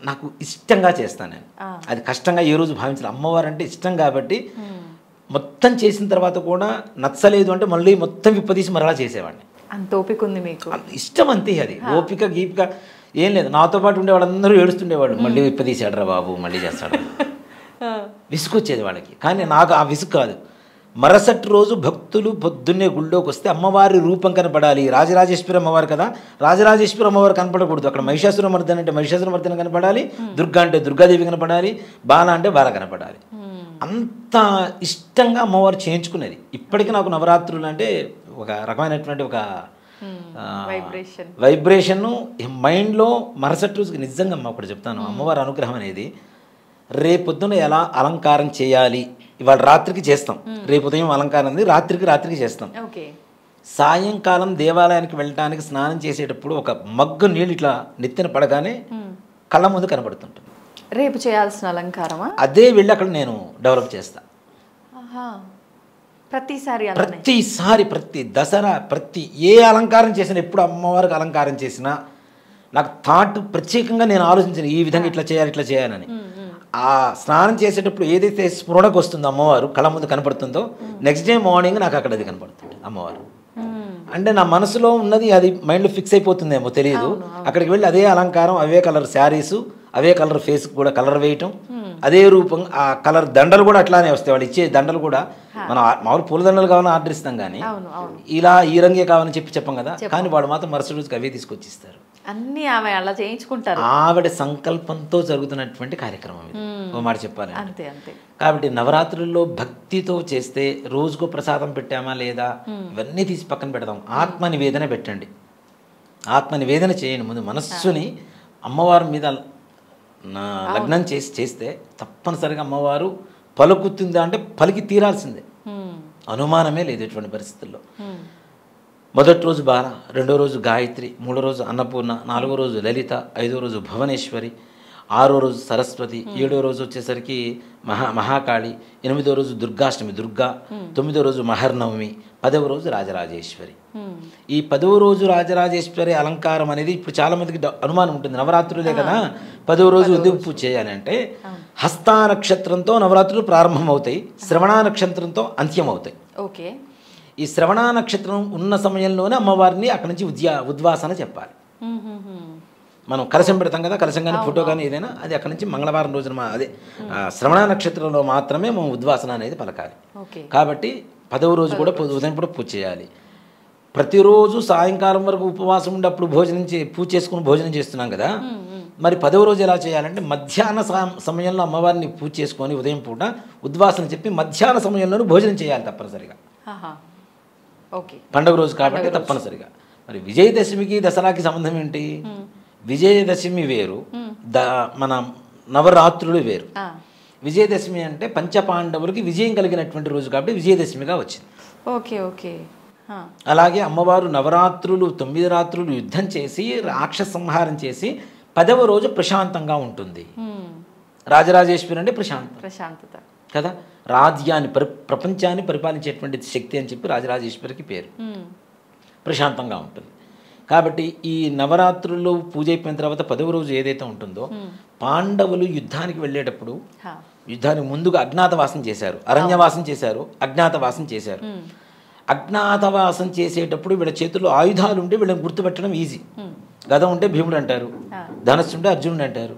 నాకు ఇష్టంగా చేస్తాను నేను, అది కష్టంగా ఏ రోజు భావించాలి. అమ్మవారు అంటే ఇష్టం కాబట్టి మొత్తం చేసిన తర్వాత కూడా నచ్చలేదు అంటే మళ్ళీ మొత్తం విప్పదీసి మరలా చేసేవాడిని. అంత ఓపిక ఉంది మీకు, ఇష్టం అంతే. అది ఓపిక గీపిక ఏం లేదు. నాతో పాటు ఉండే వాళ్ళందరూ ఏడుస్తుండేవాళ్ళు, మళ్ళీ విప్పదీసాడు రా బాబు, మళ్ళీ చేస్తాడు, విసుగొచ్చేది వాళ్ళకి. కానీ నాకు ఆ విసుగు కాదు. మరుసటి రోజు భక్తులు పొద్దున్నే గుళ్ళోకి వస్తే అమ్మవారి రూపం కనపడాలి. రాజరాజేశ్వరి అమ్మవారు కదా, రాజరాజేశ్వరి అమ్మవారు కనపడకూడదు. అక్కడ మహిషాసురమర్దన అంటే మహిషాసురమర్దన కనపడాలి, దుర్గా అంటే దుర్గాదేవి కనపడాలి, బాల అంటే బాల కనపడాలి. అంత ఇష్టంగా అమ్మవారు చేయించుకునేది. ఇప్పటికీ నాకు నవరాత్రులు అంటే ఒక రకమైనటువంటి ఒక వైబ్రేషన్ మైండ్లో. మరుసటి రోజుకి నిజంగా అమ్మ ఒకటి చెప్తాను, అమ్మవారి అనుగ్రహం అనేది రేపొద్దున ఎలా అలంకారం చేయాలి, ఇవాళ రాత్రికి చేస్తాం, రేపు ఉదయం అలంకారం ఉంది, రాత్రికి చేస్తాం. సాయంకాలం దేవాలయానికి వెళ్ళడానికి స్నానం చేసేటప్పుడు ఒక మగ్గు నీళ్ళు ఇట్లా నెత్తిన పడగానే కళ్ళ ముందు కనబడుతుంటుంది. రేపు చేయాల్సిన అలంకారమా అదే వెళ్ళి అక్కడ నేను డెవలప్ చేస్తా. ప్రతిసారి ప్రతి దసరా ప్రతి ఏ అలంకారం చేసినా, ఎప్పుడు అమ్మవారికి అలంకారం చేసినా నాకు థాట్ ప్రత్యేకంగా నేను ఆలోచించాను, ఈ విధంగా ఇట్లా చేయాలని. ఆ స్నానం చేసేటప్పుడు ఏదైతే స్ఫురణకు వస్తుందో అమ్మవారు కళ్ళ ముందు కనపడుతుందో, నెక్స్ట్ డే మార్నింగ్ నాకు అక్కడ అది కనపడుతుంది అమ్మవారు. అంటే నా మనసులో ఉన్నది అది మైండ్లో ఫిక్స్ అయిపోతుందేమో తెలియదు. అక్కడికి వెళ్ళి అదే అలంకారం, అవే కలర్ శారీసు, అవే కలర్ ఫేస్కి కూడా కలర్ వేయటం, అదే రూపం. ఆ కలర్ దండలు కూడా అట్లానే వస్తాయి. వాళ్ళు ఇచ్చే దండలు కూడా మనం మామూలు పూల దండలు కావాలని ఆర్డర్ ఇస్తాం, కానీ ఇలా ఈ రంగే కావాలని చెప్పం కదా. కానీ వాడు మాత్రం మరుసటి రోజుకి అవే తీసుకొచ్చి ఇస్తారు. అన్ని ఆమె అలా చేయించుకుంటారు. ఆవిడ సంకల్పంతో జరుగుతున్నటువంటి కార్యక్రమం ఇది, ఓ మాట చెప్పాలి. అంతే అంతే. కాబట్టి నవరాత్రుల్లో భక్తితో చేస్తే రోజుకు ప్రసాదం పెట్టామా లేదా ఇవన్నీ తీసి పక్కన పెడదాం. ఆత్మ నివేదన పెట్టండి, ఆత్మ నివేదన చేయండి. ముందు మనస్సుని అమ్మవారి మీద లగ్నం చేస్తే తప్పనిసరిగా అమ్మవారు పలుకుతుందా అంటే పలికి తీరాల్సిందే, అనుమానమే లేదు ఎటువంటి పరిస్థితుల్లో. మొదటి రోజు బాల, రెండో రోజు గాయత్రి, మూడో రోజు అన్నపూర్ణ, నాలుగో రోజు లలిత, ఐదో రోజు భువనేశ్వరి, ఆరో రోజు సరస్వతి, ఏడో రోజు వచ్చేసరికి మహాకాళి, ఎనిమిదో రోజు దుర్గాష్టమి దుర్గా, తొమ్మిదో రోజు మహర్నవమి, 10వ రోజు రాజరాజేశ్వరి. ఈ 10వ రోజు రాజరాజేశ్వరి అలంకారం అనేది ఇప్పుడు చాలా మందికి అనుమానం ఉంటుంది. నవరాత్రులే కదా 10వ రోజు ఎందుకు పూజ చేయాలి అంటే, హస్తా నక్షత్రంతో నవరాత్రులు ప్రారంభమవుతాయి, శ్రవణ నక్షత్రంతో అంత్యం అవుతాయి. ఓకే. ఈ శ్రవణ నక్షత్రం ఉన్న సమయంలోనే అమ్మవారిని అక్కడి నుంచి ఉద్వాసన చెప్పాలి. మనం కలశం పెడతాం కదా, కలశం కానీ ఫోటో కానీ ఏదైనా, అది అక్కడి నుంచి మంగళవారం రోజున అదే శ్రవణ నక్షత్రంలో మాత్రమే మనం ఉద్వాసన అనేది పలకాలి. కాబట్టి 10వ రోజు కూడా ఉదయం కూడా పూజ చేయాలి. ప్రతిరోజు సాయంకాలం వరకు ఉపవాసం ఉండి అప్పుడు పూజ చేసుకుని భోజనం చేస్తున్నాం కదా, మరి 10వ రోజు ఎలా చేయాలంటే మధ్యాహ్న సమయంలో అమ్మవారిని పూజ చేసుకొని ఉదయం పూట ఉద్వాసన చెప్పి మధ్యాహ్న సమయంలోనూ భోజనం చేయాలి తప్పనిసరిగా. పండుగ రోజు కాబట్టి తప్పనిసరిగా. మరి విజయదశమికి దసరాకి సంబంధం ఏంటి? విజయదశమి వేరు, మన నవరాత్రులు వేరు. విజయదశమి అంటే పంచపాండవులకి విజయం కలిగినటువంటి రోజు కాబట్టి విజయదశమిగా వచ్చింది. Okay okay. అలాగే అమ్మవారు నవరాత్రులు 9 రాత్రులు యుద్ధం చేసి రాక్షస సంహారం చేసి 10వ రోజు ప్రశాంతంగా ఉంటుంది. రాజరాజేశ్వరి అంటే ప్రశాంతత కదా, రాజ్యాన్ని ప్రపంచాన్ని పరిపాలించేటువంటి శక్తి అని చెప్పి రాజరాజేశ్వరికి పేరు. ప్రశాంతంగా ఉంటుంది కాబట్టి ఈ నవరాత్రుల్లో పూజ అయిపోయిన తర్వాత 10వ రోజు ఏదైతే ఉంటుందో, పాండవులు యుద్ధానికి వెళ్ళేటప్పుడు యుద్ధానికి ముందుగా అజ్ఞాతవాసం చేశారు, అరణ్యవాసం చేశారు, అజ్ఞాతవాసం చేశారు. అజ్ఞాతవాసం చేసేటప్పుడు వీళ్ళ చేతుల్లో ఆయుధాలు ఉంటే వీళ్ళని గుర్తుపెట్టడం ఈజీ. గద ఉంటే భీముడు అంటారు, ధనస్సు ఉంటే అర్జునుడు అంటారు,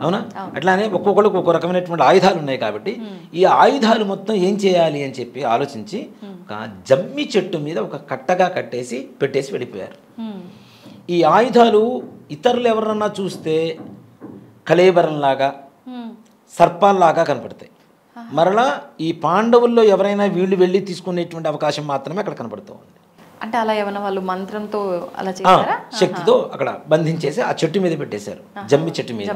అవునా? అట్లానే ఒక్కొక్కరికి ఒక్కో రకమైనటువంటి ఆయుధాలు ఉన్నాయి. కాబట్టి ఈ ఆయుధాలు మొత్తం ఏం చేయాలి అని చెప్పి ఆలోచించి ఒక జమ్మి చెట్టు మీద ఒక కట్టగా పెట్టేసి వెళ్ళిపోయారు. ఈ ఆయుధాలు ఇతరులు ఎవరన్నా చూస్తే కళేబరంలాగా సర్పాల్లాగా కనపడతాయి. మరలా ఈ పాండవుల్లో ఎవరైనా వీళ్ళు వెళ్ళి తీసుకునేటువంటి అవకాశం మాత్రమే అక్కడ కనపడుతూ ఉంది. అంటే అలా ఏమైనా వాళ్ళు మంత్రంతో అలా చేశారా? శక్తితో అక్కడ బంధించేసి ఆ చెట్టు మీద పెట్టేశారు, జమ్మి చెట్టు మీద.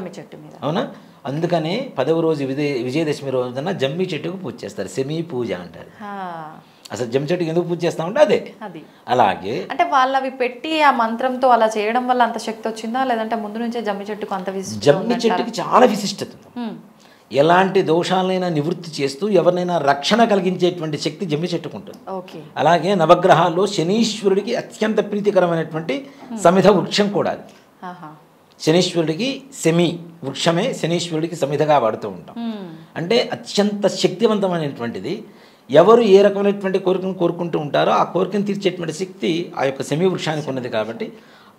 అవునా? అందుకనే 10వ రోజు విజయదశమి రోజున జమ్మి చెట్టుకు పూజ చేస్తారు, సెమీ పూజ అంటారు. అసలు జమ్మి చెట్టుకి ఎందుకు పూజ చేస్తామంటే అదే. అలాగే అంటే వాళ్ళు అవి పెట్టి ఆ మంత్రంతో అలా చేయడం వల్ల అంత శక్తి వచ్చిందా, లేదంటే ముందు నుంచే జమ్మి చెట్టుకు అంత విశిష్టత? జమ్మి చెట్టుకి చాలా విశిష్టత. ఎలాంటి దోషాలైనా నివృత్తి చేస్తూ ఎవరినైనా రక్షణ కలిగించేటువంటి శక్తి జమ్మి చెట్టుకుంటుంది. అలాగే నవగ్రహాల్లో శనీశ్వరుడికి అత్యంత ప్రీతికరమైనటువంటి సమిధ వృక్షం కూడా అది. శనీశ్వరుడికి సెమి వృక్షమే శనీశ్వరుడికి సమిధగా వాడుతూ ఉంటాం. అంటే అత్యంత శక్తివంతమైనటువంటిది. ఎవరు ఏ రకమైనటువంటి కోరికను కోరుకుంటూ ఉంటారో ఆ కోరికను తీర్చేటువంటి శక్తి ఆ యొక్క సెమి వృక్షానికి ఉన్నది. కాబట్టి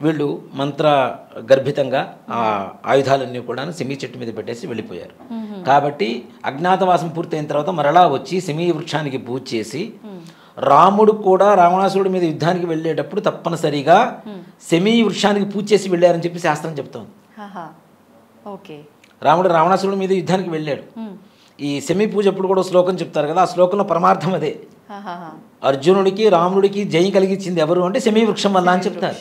వీళ్ళు మంత్ర గర్భితంగా ఆ ఆయుధాలన్నీ కూడా సెమీ చెట్టు మీద పెట్టేసి వెళ్ళిపోయారు. కాబట్టి అజ్ఞాతవాసం పూర్తయిన తర్వాత మరలా వచ్చి సెమీ వృక్షానికి పూజ చేసి, రాముడు కూడా రావణాసురుడి మీద యుద్ధానికి వెళ్ళేటప్పుడు తప్పనిసరిగా సెమీ వృక్షానికి పూజ చేసి వెళ్ళారని చెప్పి శాస్త్రం చెప్తోంది. రాముడు రావణాసురుడి మీద యుద్ధానికి వెళ్ళాడు. ఈ సెమీ పూజ అప్పుడు కూడా శ్లోకం చెప్తారు కదా, ఆ శ్లోకంలో పరమార్థం అదే. అర్జునుడికి రాముడికి జయం కలిగించింది ఎవరు అంటే సెమీ వృక్షం వల్ల అని చెప్తారు.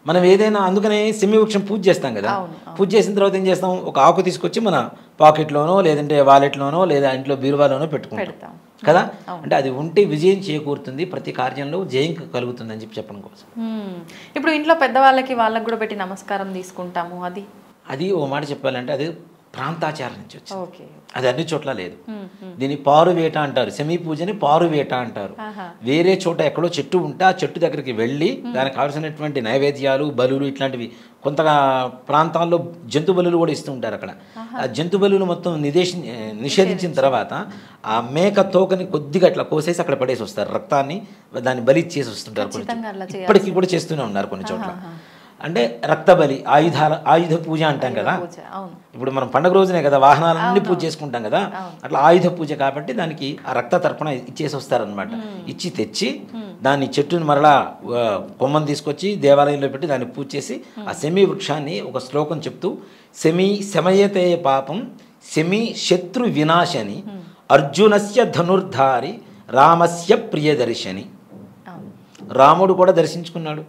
మనం ఏదైనా అందుకనే సెమీ వృక్షం పూజ చేస్తాం కదా, పూజ చేసిన తర్వాత ఏం చేస్తాం, ఒక ఆకు తీసుకొచ్చి మన పాకెట్లోనో లేదంటే వాలెట్లోనో లేదా ఇంట్లో బీరువాలోనో పెట్టుకుంటాం కదా. అంటే అది ఉంటే విజయం చేకూరుతుంది, ప్రతి కార్యంలో జయం కలుగుతుంది అని చెప్పడం కోసం. ఇప్పుడు ఇంట్లో పెద్దవాళ్ళకి వాళ్ళకి కూడా పెట్టి నమస్కారం తీసుకుంటాము. అది ఓ మాట చెప్పాలంటే అది ప్రాంతాచారం నుంచి వచ్చింది, అది అన్ని చోట్ల లేదు. దీన్ని పారువేట అంటారు, సెమీ పూజని పారువేట అంటారు. వేరే చోట ఎక్కడో చెట్టు ఉంటే ఆ చెట్టు దగ్గరికి వెళ్ళి దానికి కావాల్సినటువంటి నైవేద్యాలు, బలులు ఇట్లాంటివి కొంత ప్రాంతాల్లో జంతు బలులు కూడా ఇస్తూ ఉంటారు. అక్కడ ఆ జంతు బలులు మొత్తం నిషేధించిన తర్వాత ఆ మేక తోకని కొద్దిగా అట్లా కోసేసి అక్కడ పడేసి వస్తారు, రక్తాన్ని దాన్ని బలి ఇచ్చేసి వస్తుంటారు. ఇప్పటికీ కూడా చేస్తూనే ఉన్నారు కొన్ని చోట్ల. అంటే రక్తబలి, ఆయుధ పూజ అంటాం కదా. ఇప్పుడు మనం పండుగ రోజునే కదా వాహనాలన్నీ పూజ చేసుకుంటాం కదా, అట్లా ఆయుధ పూజ కాబట్టి దానికి ఆ రక్త తర్పణ ఇచ్చేసి వస్తారనమాట. ఇచ్చి తెచ్చి దాన్ని చెట్టుని మరలా కొమ్మని తీసుకొచ్చి దేవాలయంలో పెట్టి దాన్ని పూజ చేసి ఆ శమీ వృక్షాన్ని ఒక శ్లోకం చెప్తూ శమయతే పాపం శమీ శత్రు వినాశని అర్జునస్య ధనుర్ధారి రామస్య ప్రియదర్శని. రాముడు కూడా దర్శించుకున్నాడు.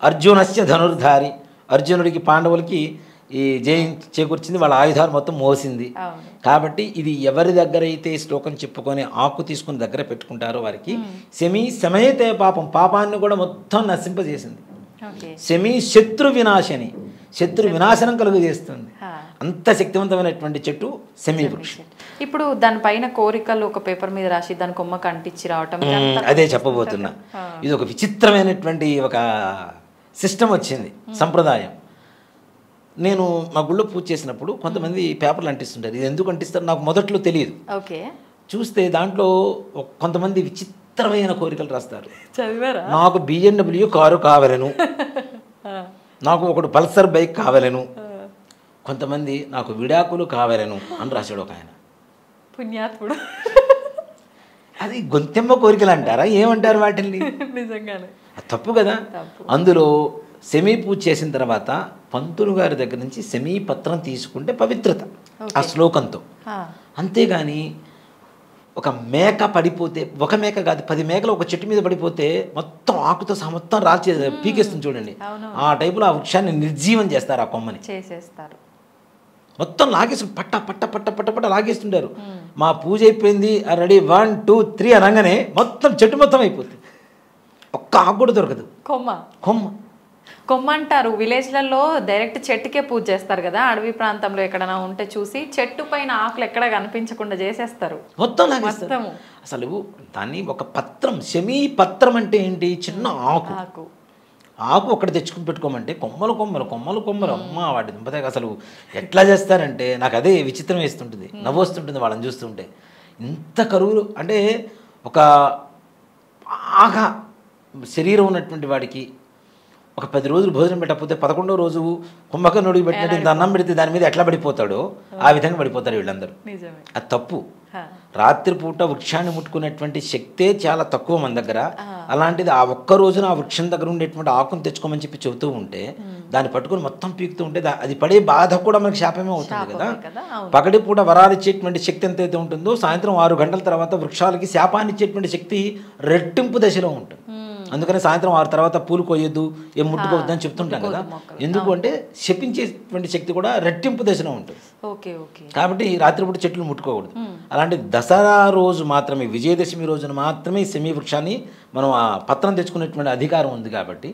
అర్జునస్య ధనుర్ధారి, అర్జునుడికి పాండవులకి ఈ జయం చేకూర్చింది, వాళ్ళ ఆయుధాలు మొత్తం మోసింది. కాబట్టి ఇది ఎవరి దగ్గర అయితే ఈ శ్లోకం చెప్పుకొని ఆకు తీసుకుని దగ్గర పెట్టుకుంటారో వారికి శమయతే పాపం, పాపాన్ని కూడా మొత్తం నశింపజేసింది. శమీ శత్రు వినాశని, శత్రు వినాశనం కలుగజేస్తుంది. అంత శక్తివంతమైనటువంటి చెట్టు శమీ వృక్షం. ఇప్పుడు దానిపైన కోరికలు ఒక పేపర్ మీద రాసి దాని కొమ్మకు అంటించి రావటం, అదే చెప్పబోతున్నా. ఇది ఒక విచిత్రమైనటువంటి ఒక సిస్టమ్ వచ్చింది, సంప్రదాయం. నేను మా గుళ్ళో పూజ చేసినప్పుడు కొంతమంది పేపర్లు అంటిస్తుంటారు. ఇది ఎందుకు అంటిస్తారు నాకు మొదట్లో తెలియదు. చూస్తే దాంట్లో కొంతమంది విచిత్రమైన కోరికలు రాస్తారు. నాకు BMW కారు కావాలను, నాకు ఒకడు పల్సర్ బైక్ కావాలను, కొంతమంది నాకు విడాకులు కావాలను అని రాశాడు ఒక ఆయన. పుణ్యాత్ముడు. అది గొంతెమ్మ కోరికలు అంటారా, ఏమంటారు వాటిని? నిజంగానే తప్పు కదా. అందులో శమీ పూజ చేసిన తర్వాత పంతులు గారి దగ్గర నుంచి శమీ పత్రం తీసుకుంటే పవిత్రత ఆ శ్లోకంతో. అంతేగాని ఒక మేక పడిపోతే, ఒక మేక కాదు 10 మేకలు ఒక చెట్టు మీద పడిపోతే మొత్తం ఆకుతో మొత్తం రాల్చే పీకేస్తుంది చూడండి, ఆ టైపులో ఆ వృక్షాన్ని నిర్జీవం చేస్తారు, ఆ కొమ్మని చేసేస్తారు, మొత్తం లాగేసుకుని పట్ట పట్ట పట్ట పట్ట పట్ట లాగేస్తుంటారు. మా పూజ అయిపోయింది రెడీ 1 2 3 అనగానే మొత్తం చెట్టు మొత్తం అయిపోతుంది, ఒక్క ఆకు కూడా దొరకదు. కొమ్మ అంటారు విలేజ్లలో, డైరెక్ట్ చెట్టుకే పూజ చేస్తారు కదా. అడవి ప్రాంతంలో ఎక్కడైనా ఉంటే చూసి చెట్టు పైన ఆకులు ఎక్కడ కనిపించకుండా చేసేస్తారు, మొత్తం లాగేస్తారు. అసలు దాన్ని ఒక పత్రం, శమీ పత్రం అంటే ఏంటి? చిన్న ఆకు ఒకటి తెచ్చుకుని పెట్టుకోమంటే కొమ్మలు కొమ్మలు కొమ్మలు కొమ్మలు, అమ్మ వాటి దింపతే అసలు ఎట్లా చేస్తారంటే నాకు అదే విచిత్రం వేస్తుంటుంది, నవ్వు వస్తుంటుంది వాళ్ళని చూస్తుంటే. ఇంత కరువులు అంటే ఒక బాగా శరీరం ఉన్నటువంటి వాడికి ఒక 10 రోజులు భోజనం పెట్టకపోతే 11వ రోజు కుంభకర్ణుడికి పెట్టినట్టు అన్నం పెడితే దాని మీద ఎట్లా పడిపోతాడో ఆ విధంగా పడిపోతారు వీళ్ళందరూ. అది తప్పు. రాత్రిపూట వృక్షాన్ని ముట్టుకునేటువంటి శక్తే చాలా తక్కువ మన దగ్గర. అలాంటిది ఆ ఒక్క రోజున ఆ వృక్షం దగ్గర ఉండేటువంటి ఆకును తెచ్చుకోమని చెప్పి చెబుతూ ఉంటే దాన్ని పట్టుకుని మొత్తం పీకుతూ ఉంటే అది పడే బాధ కూడా మనకి శాపమే అవుతుంది కదా. పగటిపూట వరాలు ఇచ్చేటువంటి శక్తి ఎంతైతే ఉంటుందో సాయంత్రం 6 గంటల తర్వాత వృక్షాలకి శాపాన్ని ఇచ్చేటువంటి శక్తి రెట్టింపు దశలో ఉంటుంది. అందుకని సాయంత్రం 6 తర్వాత పూలు కొయ్యొద్దు, ఏం ముట్టుకోవద్దు అని చెప్తుంటాం కదా. ఎందుకు అంటే శపించేటువంటి శక్తి కూడా రెట్టింపు దశలో ఉంటుంది. కాబట్టి రాత్రిపూట చెట్లు ముట్టుకోకూడదు. అలాంటి దసరా రోజు మాత్రమే, విజయదశమి రోజున మాత్రమే శమీ వృక్షాన్ని మనం ఆ పత్రం తెచ్చుకునేటువంటి అధికారం ఉంది. కాబట్టి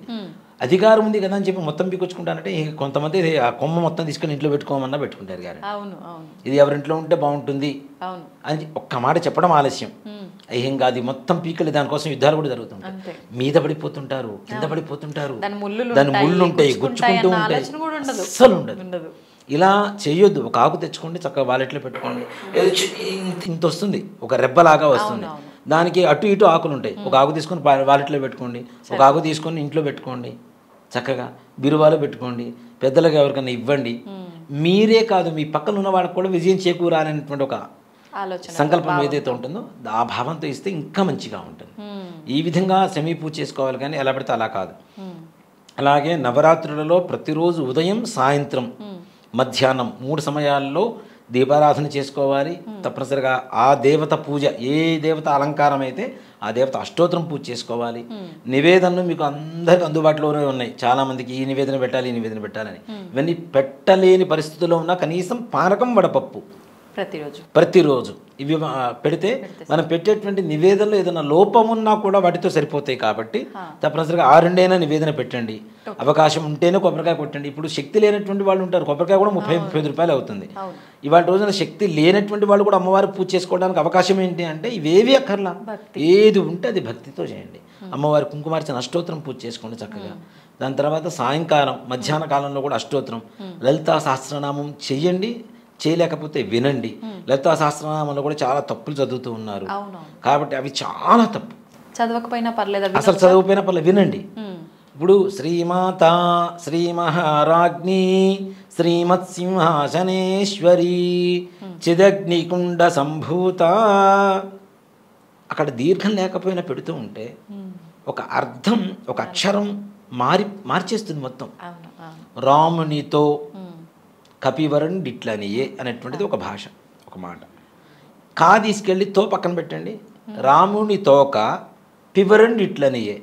అధికారం ఉంది కదా అని చెప్పి మొత్తం పీకొచ్చుకుంటానంటే కొంతమంది ఆ కొమ్మ మొత్తం తీసుకొని ఇంట్లో పెట్టుకోమన్నా పెట్టుకుంటారు. కానీ ఇది ఎవరింట్లో ఉంటే బాగుంటుంది అని ఒక్క మాట చెప్పడం ఆలస్యం. ఏం కాదు, మొత్తం పీకలు దానికోసం యుద్ధాలు కూడా జరుగుతుంటాయి. మీద పడిపోతుంటారు, కింద పడిపోతుంటారు, దాని ముళ్ళు ఉంటాయి, గుచ్చుకుంటూ ఉంటాయి, అస్సలు ఉండదు. ఇలా చేయొద్దు. ఒక ఆకు తెచ్చుకోండి, చక్కగా వాలెట్లో పెట్టుకోండి. ఇంత వస్తుంది, ఒక రెబ్బలాగా వస్తుంది, దానికి అటు ఇటు ఆకులు ఉంటాయి. ఒక ఆకు తీసుకొని వాలెట్లో పెట్టుకోండి, ఒక ఆకు తీసుకొని ఇంట్లో పెట్టుకోండి, చక్కగా బిరువాలో పెట్టుకోండి, పెద్దలకు ఎవరికైనా ఇవ్వండి. మీరే కాదు మీ పక్కన ఉన్న వాళ్ళకి కూడా విజయం చేకూరాలనేటువంటి ఒక సంకల్పం ఏదైతే ఉంటుందో ఆ భావంతో ఇస్తే ఇంకా మంచిగా ఉంటుంది. ఈ విధంగా శమీ పూజ చేసుకోవాలి, కానీ ఎలా పడితే అలా కాదు. అలాగే నవరాత్రులలో ప్రతిరోజు ఉదయం సాయంత్రం మధ్యాహ్నం 3 సమయాల్లో దీపారాధన చేసుకోవాలి. తప్పనిసరిగా ఆ దేవత పూజ, ఏ దేవత అలంకారం అయితే ఆ దేవత అష్టోత్తరం పూజ చేసుకోవాలి. నివేదనలు మీకు అందరికి అందుబాటులోనే ఉన్నాయి. చాలామందికి ఈ నివేదన పెట్టాలి, ఈ నివేదన పెట్టాలని. ఇవన్నీ పెట్టలేని పరిస్థితుల్లో ఉన్న కనీసం పానకం వడపప్పు ప్రతిరోజు ఇవి పెడితే మనం పెట్టేటువంటి నివేదనలో ఏదైనా లోపం ఉన్నా కూడా వాటితో సరిపోతాయి. కాబట్టి తప్పనిసరిగా 6 నివేదన పెట్టండి. అవకాశం ఉంటేనే కొబ్బరికాయ కొట్టండి. ఇప్పుడు శక్తి లేనటువంటి వాళ్ళు ఉంటారు, కొబ్బరికాయ కూడా 30-35 రూపాయలు అవుతుంది. ఇవాళ రోజున శక్తి లేనటువంటి వాళ్ళు కూడా అమ్మవారి పూజ చేసుకోవడానికి అవకాశం ఏంటి అంటే ఇవేవి అక్కర్లా, ఏది ఉంటే అది భక్తితో చేయండి. అమ్మవారి కుంకుమార్చన అష్టోత్తరం పూజ చేసుకోండి చక్కగా. దాని తర్వాత సాయంకాలం మధ్యాహ్న కాలంలో కూడా అష్టోత్తరం, లలితా సహస్రనామం చెయ్యండి. చేయలేకపోతే వినండి. లలితా సహస్రనామంలో కూడా చాలా తప్పులు చదువుతూ ఉన్నారు. కాబట్టి అవి చాలా తప్పు. చదవకపోయినా పర్లేదు, అసలు చదవకపోయినా పర్లేదు, వినండి. ఇప్పుడు శ్రీమాత శ్రీ మహారాజ్ఞి శ్రీమత్సింహాసనేశ్వరి చిదగ్నికుండ సంభూత, అక్కడ దీర్ఘం లేకపోయినా పెడుతూ ఉంటే ఒక అర్థం, ఒక అక్షరం మార్చేస్తుంది మొత్తం. రామునితో కపివరుండిట్లనియే అనేటువంటిది ఒక భాష, ఒక మాట. కా తీసుకెళ్ళి తో పక్కన పెట్టండి, రాముని తోక పివరుండిట్లనియే.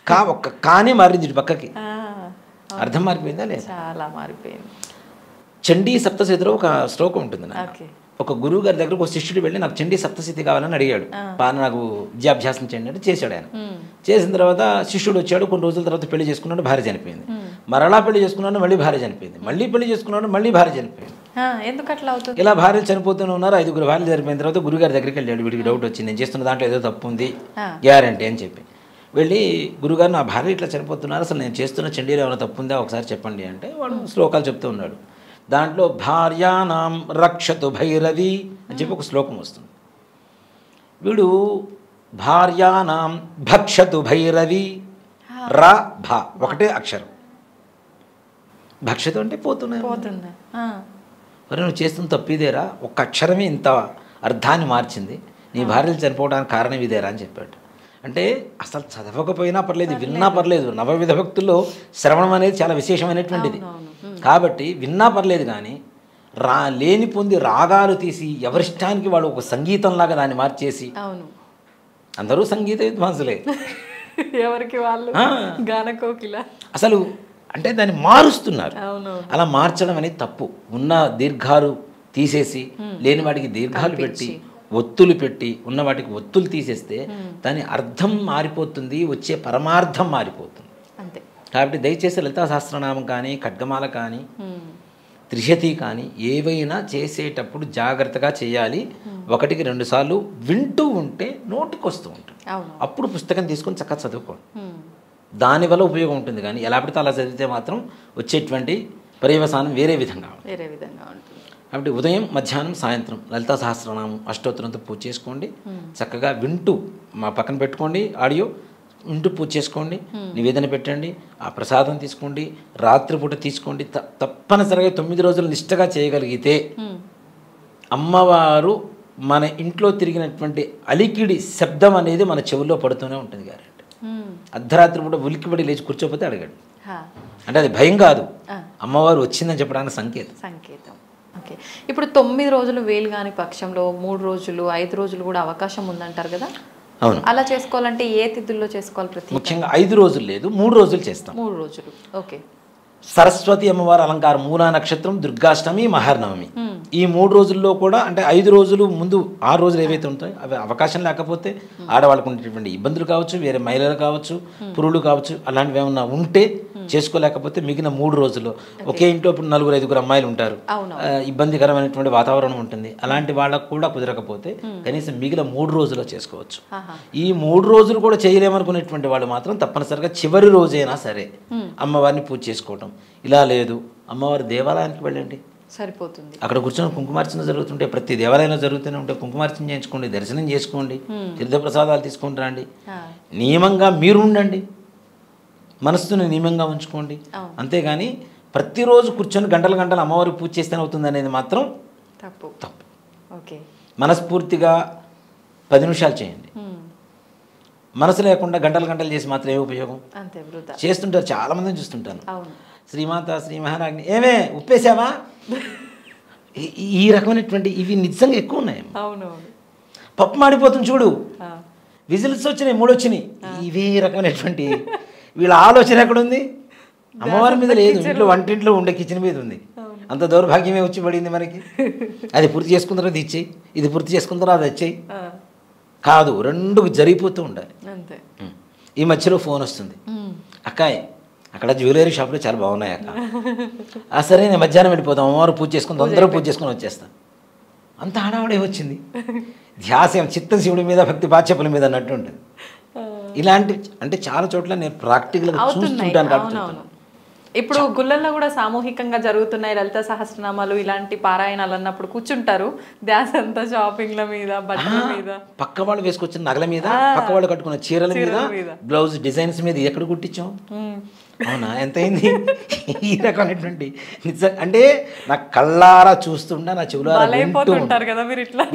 కా ఒక్క కానే మారింది ఇటు పక్కకి, అర్థం మారిపోయిందా లేదా? చాలా మారిపోయింది. చండీ సప్తశతిలో ఒక శ్లోకం ఉంటుంది. ఒక గురువు గారి దగ్గర ఒక శిష్యుడు వెళ్ళి నాకు చండీ సప్తశతి కావాలని అడిగాడు. నాకు విద్యాభ్యాసం చేయండి అంటే చేశాడు ఆయన. చేసిన తర్వాత శిష్యుడు వచ్చాడు, కొన్ని రోజుల తర్వాత పెళ్లి చేసుకున్నాడు, భార్య చనిపోయింది. మరలా పెళ్లి చేసుకున్నాడు, మళ్ళీ భార్య చనిపోయింది. మళ్ళీ పెళ్లి చేసుకున్నాడు, మళ్ళీ భార్య చనిపోయింది. ఎందుకు అట్లా అవుతుంది? ఇలా భార్యలు చనిపోతూనే ఉన్నారు. 5 భార్యలు చనిపోయిన తర్వాత గురుగారి దగ్గరికి వెళ్ళాడు. వీడికి డౌట్ వచ్చింది, నేను చేస్తున్న దాంట్లో ఏదో తప్పు ఉంది, గ్యారంటీ అని చెప్పి వెళ్ళి గురుగారు నా భార్య ఇట్లా చనిపోతున్నారు, అసలు నేను చేస్తున్న చండీలో ఏమైనా తప్పు ఉందా ఒకసారి చెప్పండి అంటే వాడు శ్లోకాలు చెప్తూ ఉన్నాడు. దాంట్లో భార్యానాం రక్షతు భైరవి అని చెప్పి ఒక శ్లోకం వస్తుంది. వీడు భార్యానాం భక్షతు భైరవి ర భ ఒకటే అక్షరం. భక్షతు అంటే పోతున్నా మరి నువ్వు చేస్తున్న తప్పిదేరా, ఒక్క అక్షరమే ఇంత అర్థాన్ని మార్చింది, నీ భార్యలు చనిపోవడానికి కారణం ఇదేరా అని చెప్పాడు. అంటే అసలు చదవకపోయినా పర్లేదు, విన్నా పర్లేదు. నవవిధ భక్తుల్లో శ్రవణం అనేది చాలా విశేషమైనటువంటిది. కాబట్టి విన్నా పర్లేదు, కానీ లేని పొంది రాగాలు తీసి ఎవరిష్టానికి వాడు ఒక సంగీతంలాగా దాన్ని మార్చేసి, అందరూ సంగీత విద్వాంసులే, ఎవరికి వాళ్ళు గానకోకిల అసలు అంటే దాన్ని మారుస్తున్నారు. అలా మార్చడం అనేది తప్పు. ఉన్న దీర్ఘాలు తీసేసి లేని వాటికి దీర్ఘాలు పెట్టి ఒత్తులు పెట్టి ఉన్న వాటికి ఒత్తులు తీసేస్తే దాని అర్థం మారిపోతుంది, వచ్చే పరమార్థం మారిపోతుంది. కాబట్టి దయచేసి లలితా సహస్రనామం కానీ ఖడ్గమాల కానీ త్రిశతి కానీ ఏవైనా చేసేటప్పుడు జాగ్రత్తగా చేయాలి. 1-2 సార్లు వింటూ ఉంటే నోటికి వస్తూ ఉంటుంది. అప్పుడు పుస్తకం తీసుకొని చక్కగా చదువుకోండి, దానివల్ల ఉపయోగం ఉంటుంది. కానీ ఎలా పడితే అలా చదివితే మాత్రం వచ్చేటువంటి పర్యవసానం వేరే విధంగా ఉంటుంది. కాబట్టి ఉదయం, మధ్యాహ్నం, సాయంత్రం లలితా సహస్రనామం అష్టోత్తరంతో పూజ చేసుకోండి. చక్కగా వింటూ మా పక్కన పెట్టుకోండి, ఆడియో వింటూ పూజ చేసుకోండి, నివేదన పెట్టండి, ఆ ప్రసాదం తీసుకోండి, రాత్రిపూట తీసుకోండి. తప్పనిసరిగా 9 రోజులు నిష్టగా చేయగలిగితే అమ్మవారు మన ఇంట్లో తిరిగినటువంటి అలికిడి శబ్దం అనేది మన చెవుల్లో పడుతూనే ఉంటుంది. గ్యారెంటీ. అర్ధరాత్రి పూట ఉలిక్కిపడి లేచి కూర్చోపోతే అడగండి. అంటే అది భయం కాదు, అమ్మవారు వచ్చిందని చెప్పడానికి సంకేతం. ఓకే, ఇప్పుడు 9 రోజులు వేలు కాని పక్షంలో 3 రోజులు 5 రోజులు కూడా అవకాశం ఉందంటారు కదా? అవును. అలా చేసుకోవాలంటే ఏ తిథుల్లో చేసుకోవాలి? ముఖ్యంగా 5 రోజులు లేదు, 3 రోజులు చేస్తాం. 3 రోజులు. ఓకే. సరస్వతి అమ్మవారి అలంకారం, మూలా నక్షత్రం, దుర్గాష్టమి, మహర్నవమి, ఈ 3 రోజుల్లో కూడా అంటే 5 రోజులు ముందు 6 రోజులు ఏవైతే ఉంటాయో అవి అవకాశం లేకపోతే ఆడవాళ్ళకు ఉండేటువంటి ఇబ్బందులు కావచ్చు, వేరే మహిళలు కావచ్చు, పురులు కావచ్చు, అలాంటివి ఏమన్నా ఉంటే చేసుకోలేకపోతే మిగిలిన 3 రోజుల్లో ఒకే ఇంట్లో ఇప్పుడు 4-5 అమ్మాయిలు ఉంటారు, ఇబ్బందికరమైనటువంటి వాతావరణం ఉంటుంది. అలాంటి వాళ్ళకు కూడా కుదరకపోతే కనీసం మిగిలిన 3 రోజుల్లో చేసుకోవచ్చు. ఈ 3 రోజులు కూడా చేయలేమనుకునేటువంటి వాళ్ళు మాత్రం తప్పనిసరిగా చివరి రోజైనా సరే అమ్మవారిని పూజ చేసుకోవటం. ఇలా లేదు, అమ్మవారి దేవాలయానికి వెళ్ళండి, సరిపోతుంది. అక్కడ కూర్చొని కుంకుమార్చన జరుగుతుంటే ప్రతి దేవాలయంలో జరుగుతూనే ఉంటే కుంకుమార్చన చేయించుకోండి, దర్శనం చేసుకోండి, తీర్థప్రసాదాలు తీసుకొని రండి. నియమంగా మీరు ఉండండి, మనస్సుని నియమంగా ఉంచుకోండి. అంతేగాని ప్రతిరోజు కూర్చొని గంటలు అమ్మవారి పూజ చేస్తేనే అవుతుంది అనేది మాత్రం తప్పు. ఓకే. మనస్ఫూర్తిగా 10 నిమిషాలు చేయండి. మనసు లేకుండా గంటలు చేసి మాత్రం ఏ ఉపయోగం? చేస్తుంటారు, చాలా మందిని చూస్తుంటాను. శ్రీమాత శ్రీ మహారాజ్ని ఏమే ఉప్పేసావా, ఈ రకమైనటువంటి ఇవి నిజంగా ఎక్కువ ఉన్నాయి. పప్పు మాడిపోతుంది చూడు, విజిల్స్ వచ్చినాయి, 3 వచ్చినాయి, ఇవే రకమైనటువంటి వీళ్ళ ఆలోచన ఎక్కడుంది? అమ్మవారి మీద లేదు, ఇంట్లో వంటింట్లో ఉండే కిచెన్ మీద ఉంది. అంత దౌర్భాగ్యమే వచ్చి పడింది మనకి. అది పూర్తి చేసుకున్న తర్వాత ఇచ్చేయి, ఇది పూర్తి చేసుకున్న తర్వాత అది వచ్చేయి కాదు, 2 జరిగిపోతూ ఉండాలి. ఈ మధ్యలో ఫోన్ వస్తుంది, అక్కాయ్ అక్కడ జ్యువెలరీ షాప్లో చాలా బాగున్నాయి అక్క, సరే నేను మధ్యాహ్నం వెళ్ళిపోతాం, అమ్మవారు పూజ చేసుకుని అందరూ పూజ చేసుకుని వచ్చేస్తాం. అంత హడావుడే వచ్చింది, ధ్యాసం చిత్తం శివుడి మీద, భక్తి పాచ్యపుల మీద అన్నట్టు ఉంటుంది. ఇలాంటి అంటే చాలా చోట్ల నేను ప్రాక్టికల్గా చూస్తుంటాను కాబట్టి ఇప్పుడు గుళ్ళల్లో కూడా సామూహికంగా జరుగుతున్నాయి లలిత సహస్రనామాలు ఇలాంటి పారాయణాలు అన్నప్పుడు కూర్చుంటారు, ధ్యాస అంతా షాపింగ్ల మీద, బట్టల మీద, పక్క వాళ్ళు వేసుకొచ్చిన నగల మీద, పక్క వాళ్ళు కట్టుకున్న చీరల మీద, బ్లౌజ్ డిజైన్స్ మీద ఎక్కడ కుట్టించాం. అవునా, ఎంత అయింది? ఈ రకమైనటువంటి నిజం అంటే నా కళ్ళారా చూస్తుంటా, నా చెవులారా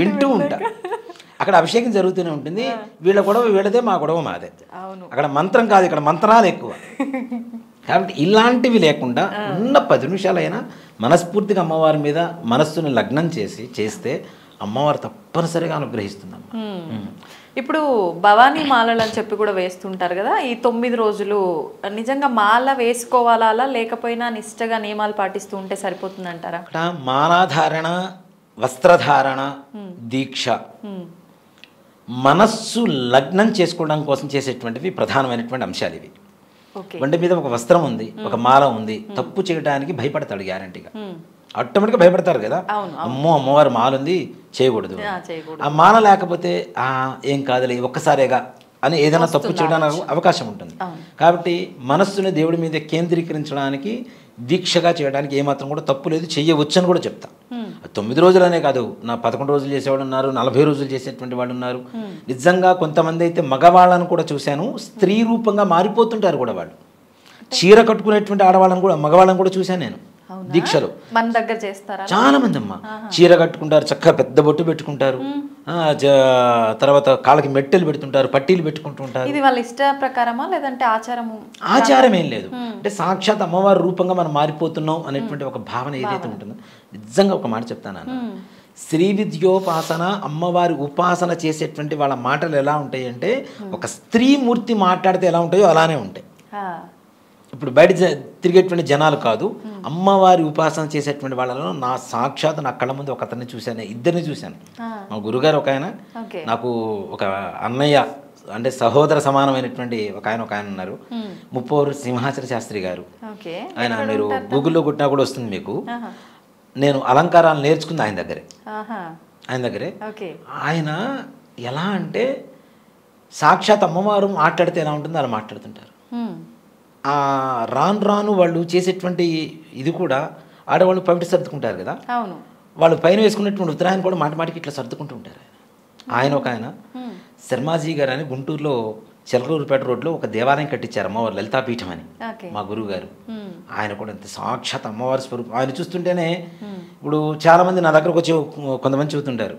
వింటూ ఉంటా. అక్కడ అభిషేకం జరుగుతూనే ఉంటుంది. వీళ్ళ గొడవ వీళ్ళదే, మా గొడవ మాదే. అక్కడ మంత్రం కాదు, ఇక్కడ మంత్రాలు ఎక్కువ. కాబట్టి ఇలాంటివి లేకుండా ఉన్న 10 నిమిషాలైనా మనస్ఫూర్తిగా అమ్మవారి మీద మనస్సును లగ్నం చేస్తే అమ్మవారు తప్పనిసరిగా అనుగ్రహిస్తుందమ్మ. ఇప్పుడు భవానీ మాలలు అని చెప్పి కూడా వేస్తుంటారు కదా, ఈ 9 రోజులు నిజంగా మాల వేసుకోవాలా లేకపోయినా నిష్టగా నియమాలు పాటిస్తూ ఉంటే సరిపోతుందంటారా? అక్కడ మాలాధారణ, వస్త్రధారణ, దీక్ష, మనస్సు లగ్నం చేసుకోవడం కోసం చేసేటువంటివి ప్రధానమైనటువంటి అంశాలు ఇవి. వంటి మీద ఒక వస్త్రం ఉంది, ఒక మాల ఉంది, తప్పు చేయడానికి భయపడతాడు గ్యారంటీగా. ఆటోమేటిక్గా భయపడతారు కదా, అమ్మో అమ్మవారు మాల ఉంది చేయకూడదు, ఆ మాల లేకపోతే ఏం కాదులే ఒక్కసారేగా అని ఏదైనా తప్పు చేయడానికి అవకాశం ఉంటుంది. కాబట్టి మనస్సుని దేవుడి మీద కేంద్రీకరించడానికి, దీక్షగా చేయడానికి ఏమాత్రం కూడా తప్పు లేదు, చెయ్యవచ్చు అని కూడా చెప్తా. 9 రోజులనే కాదు, నా 11 రోజులు చేసేవాళ్ళు ఉన్నారు, 40 రోజులు చేసేటువంటి వాళ్ళు ఉన్నారు. నిజంగా కొంతమంది అయితే మగవాళ్ళను కూడా చూశాను, స్త్రీ రూపంగా మారిపోతుంటారు కూడా వాళ్ళు. చీర కట్టుకునేటువంటి ఆడవాళ్ళని కూడా, మగవాళ్ళని కూడా చూశాను నేను దీక్షలు. మన దగ్గర చేస్తారా? చాలా మంది అమ్మ చీర కట్టుకుంటారు, చక్కగా పెద్ద బొట్టు పెట్టుకుంటారు, తర్వాత కాళ్ళకి మెట్టెలు పెడుతుంటారు, పట్టీలు పెట్టుకుంటుంటారు. ఇది వాళ్ళ ఇష్ట ప్రకారమా లేదంటే ఆచారము? ఆచారం ఏం లేదు, అంటే సాక్షాత్ అమ్మవారి రూపంగా మనం మారిపోతున్నాం అనేటువంటి ఒక భావన ఏదైతే ఉంటుందో. నిజంగా ఒక మాట చెప్తాను, శ్రీ విద్యోపాసన, అమ్మవారి ఉపాసన చేసేటువంటి వాళ్ళ మాటలు ఎలా ఉంటాయి అంటే, ఒక స్త్రీమూర్తి మాట్లాడితే ఎలా ఉంటాయో అలానే ఉంటాయి. ఇప్పుడు బయట తిరిగేటువంటి జనాలు కాదు, అమ్మవారి ఉపాసన చేసేటువంటి వాళ్ళలో నా సాక్షాత్ నా కళ్ళ ముందు ఒక అతన్ని చూశాను, ఇద్దరిని చూశాను. మా గురుగారు ఒక ఆయన, నాకు ఒక అన్నయ్య అంటే సహోదర సమానమైనటువంటి ఒక ఆయన ఉన్నారు, ముప్పవరు సింహాచల శాస్త్రి గారు. ఆయన మీరు గూగుల్లో కొట్టినా కూడా వస్తుంది మీకు. నేను అలంకారాలు నేర్చుకుంది ఆయన దగ్గరే. ఆయన ఎలా అంటే సాక్షాత్ అమ్మవారు మాట్లాడితే ఎలా ఉంటుందో అలా మాట్లాడుతుంటారు. రాను వాళ్ళు చేసేటువంటి ఇది కూడా ఆడవాళ్ళు పవిట సర్దుకుంటారు కదా, వాళ్ళు పైన వేసుకున్నటువంటి ఉత్తరాయణ కూడా మాటికి ఇట్లా సర్దుకుంటూ ఉంటారు. ఆయన ఒక ఆయన శర్మాజీ గారు అని గుంటూరులో చిలకలూరుపేట రోడ్లో ఒక దేవాలయం కట్టించారు, అమ్మవారు లలితాపీఠం అని. మా గురువు గారు ఆయన కూడా ఎంత సాక్షాత్ అమ్మవారి స్వరూపం. ఆయన చూస్తుంటేనే ఇప్పుడు చాలామంది నా దగ్గరకు వచ్చి కొంతమంది చెబుతుంటారు,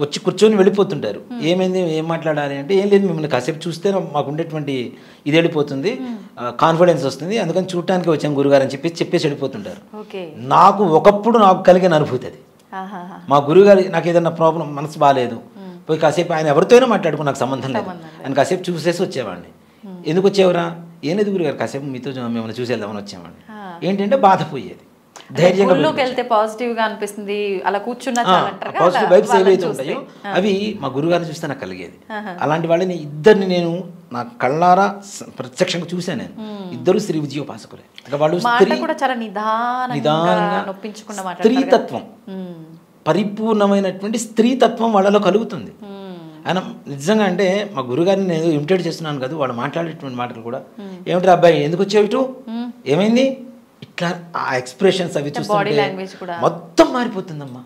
వచ్చి కూర్చొని వెళ్ళిపోతుంటారు. ఏమైంది, ఏం మాట్లాడాలి అంటే, ఏం లేదు మిమ్మల్ని కాసేపు చూస్తే మాకు ఉండేటువంటి ఇది వెళ్ళిపోతుంది, కాన్ఫిడెన్స్ వస్తుంది, అందుకని చూడటానికి వచ్చాం గురుగారు అని చెప్పేసి వెళ్ళిపోతుంటారు. నాకు ఒకప్పుడు నాకు కలిగిన అనుభూతి అది. మా గురుగారు నాకు ఏదైనా ప్రాబ్లం, మనసు బాగాలేదు, పోయి కాసేపు ఆయన ఎవరితోనో మాట్లాడుకుని నాకు సంబంధం లేదు, ఆయన కాసేపు చూసేసి వచ్చేవాడిని. ఎందుకు వచ్చేవరా, ఏం లేదు గురుగారు కాసేపు మీతో మిమ్మల్ని చూసి వెళ్దామని వచ్చేవాడిని. ఏంటంటే బాధ పోయేది. ధైర్యంగా వెళ్తే పాజిటివ్ గా అనిపిస్తుంది, అలా కూర్చున్నా పాజిటివ్ వైబ్స్ ఏవైతే ఉంటాయో అవి మా గురుగారిని చూస్తే నాకు కలిగేది. అలాంటి వాళ్ళని ఇద్దరిని నేను నా కళ్ళారా ప్రత్యక్షంగా చూశాను. నేను ఇద్దరు శ్రీ విజయోపాసకులే. వాళ్ళు నిదానంగా స్త్రీతత్వం, పరిపూర్ణమైనటువంటి స్త్రీతత్వం వాళ్ళలో కలుగుతుంది. ఆయన నిజంగా అంటే మా గురుగారిని నేను ఇమిటేట్ చేస్తున్నాను కదా, వాళ్ళు మాట్లాడేటువంటి మాటలు కూడా, ఏమిటి అబ్బాయి ఎందుకు వచ్చావు ఇటు, ఏమైంది, ఇట్లా ఆ ఎక్స్ప్రెషన్స్ అవి చూస్తుంటే మొత్తం మారిపోతుందమ్మా.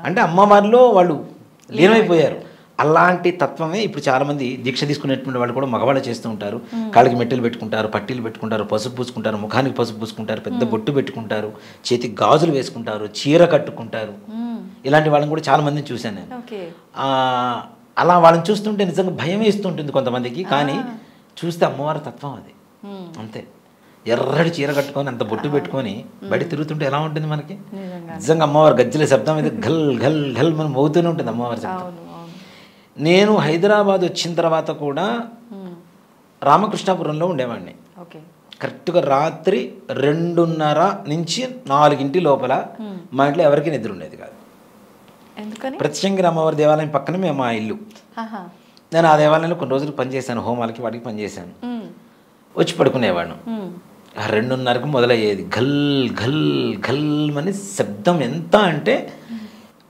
అంటే అమ్మవారిలో వాళ్ళు లీనమైపోయారు. అలాంటి తత్వమే ఇప్పుడు చాలామంది దీక్ష తీసుకునేటువంటి వాళ్ళు కూడా మగవాళ్ళు చేస్తూ ఉంటారు. కాళ్ళకి మెట్టెలు పెట్టుకుంటారు, పట్టీలు పెట్టుకుంటారు, పసుపు పూసుకుంటారు, ముఖానికి పసుపు పూసుకుంటారు, పెద్ద బొట్టు పెట్టుకుంటారు, చేతికి గాజులు వేసుకుంటారు, చీర కట్టుకుంటారు. ఇలాంటి వాళ్ళని కూడా చాలా మందిని చూశాను నేను. అలా వాళ్ళని చూస్తుంటే నిజంగా భయం వేస్తుంటుంది కొంతమందికి, కానీ చూస్తే అమ్మవారి తత్వం అది అంతే. ఎర్రటి చీర కట్టుకొని అంత బొట్టు పెట్టుకొని బయట తిరుగుతుంటే ఎలా ఉంటుంది మనకి? నిజంగా అమ్మవారి గజ్జల శబ్దం అయితే ఘల్ ఘల్ ఘల్ మనం మోగుతూనే ఉంటుంది అమ్మవారి శబ్దం. నేను హైదరాబాద్ వచ్చిన తర్వాత కూడా రామకృష్ణాపురంలో ఉండేవాడిని. కరెక్ట్గా రాత్రి 2:30 నుంచి 4 లోపల మా ఇంట్లో ఎవరికి నిద్ర ఉండేది కాదు. ప్రత్యంగిరి అమ్మవారి దేవాలయం పక్కన మా ఇల్లు. నేను ఆ దేవాలయంలో కొన్ని రోజులు పనిచేశాను, హోమాలకి వాటికి పనిచేశాను. వచ్చి పడుకునేవాడు. 2:30కు మొదలయ్యేది ఘల్ ఘల్ ఘల్ అని శబ్దం. ఎంత అంటే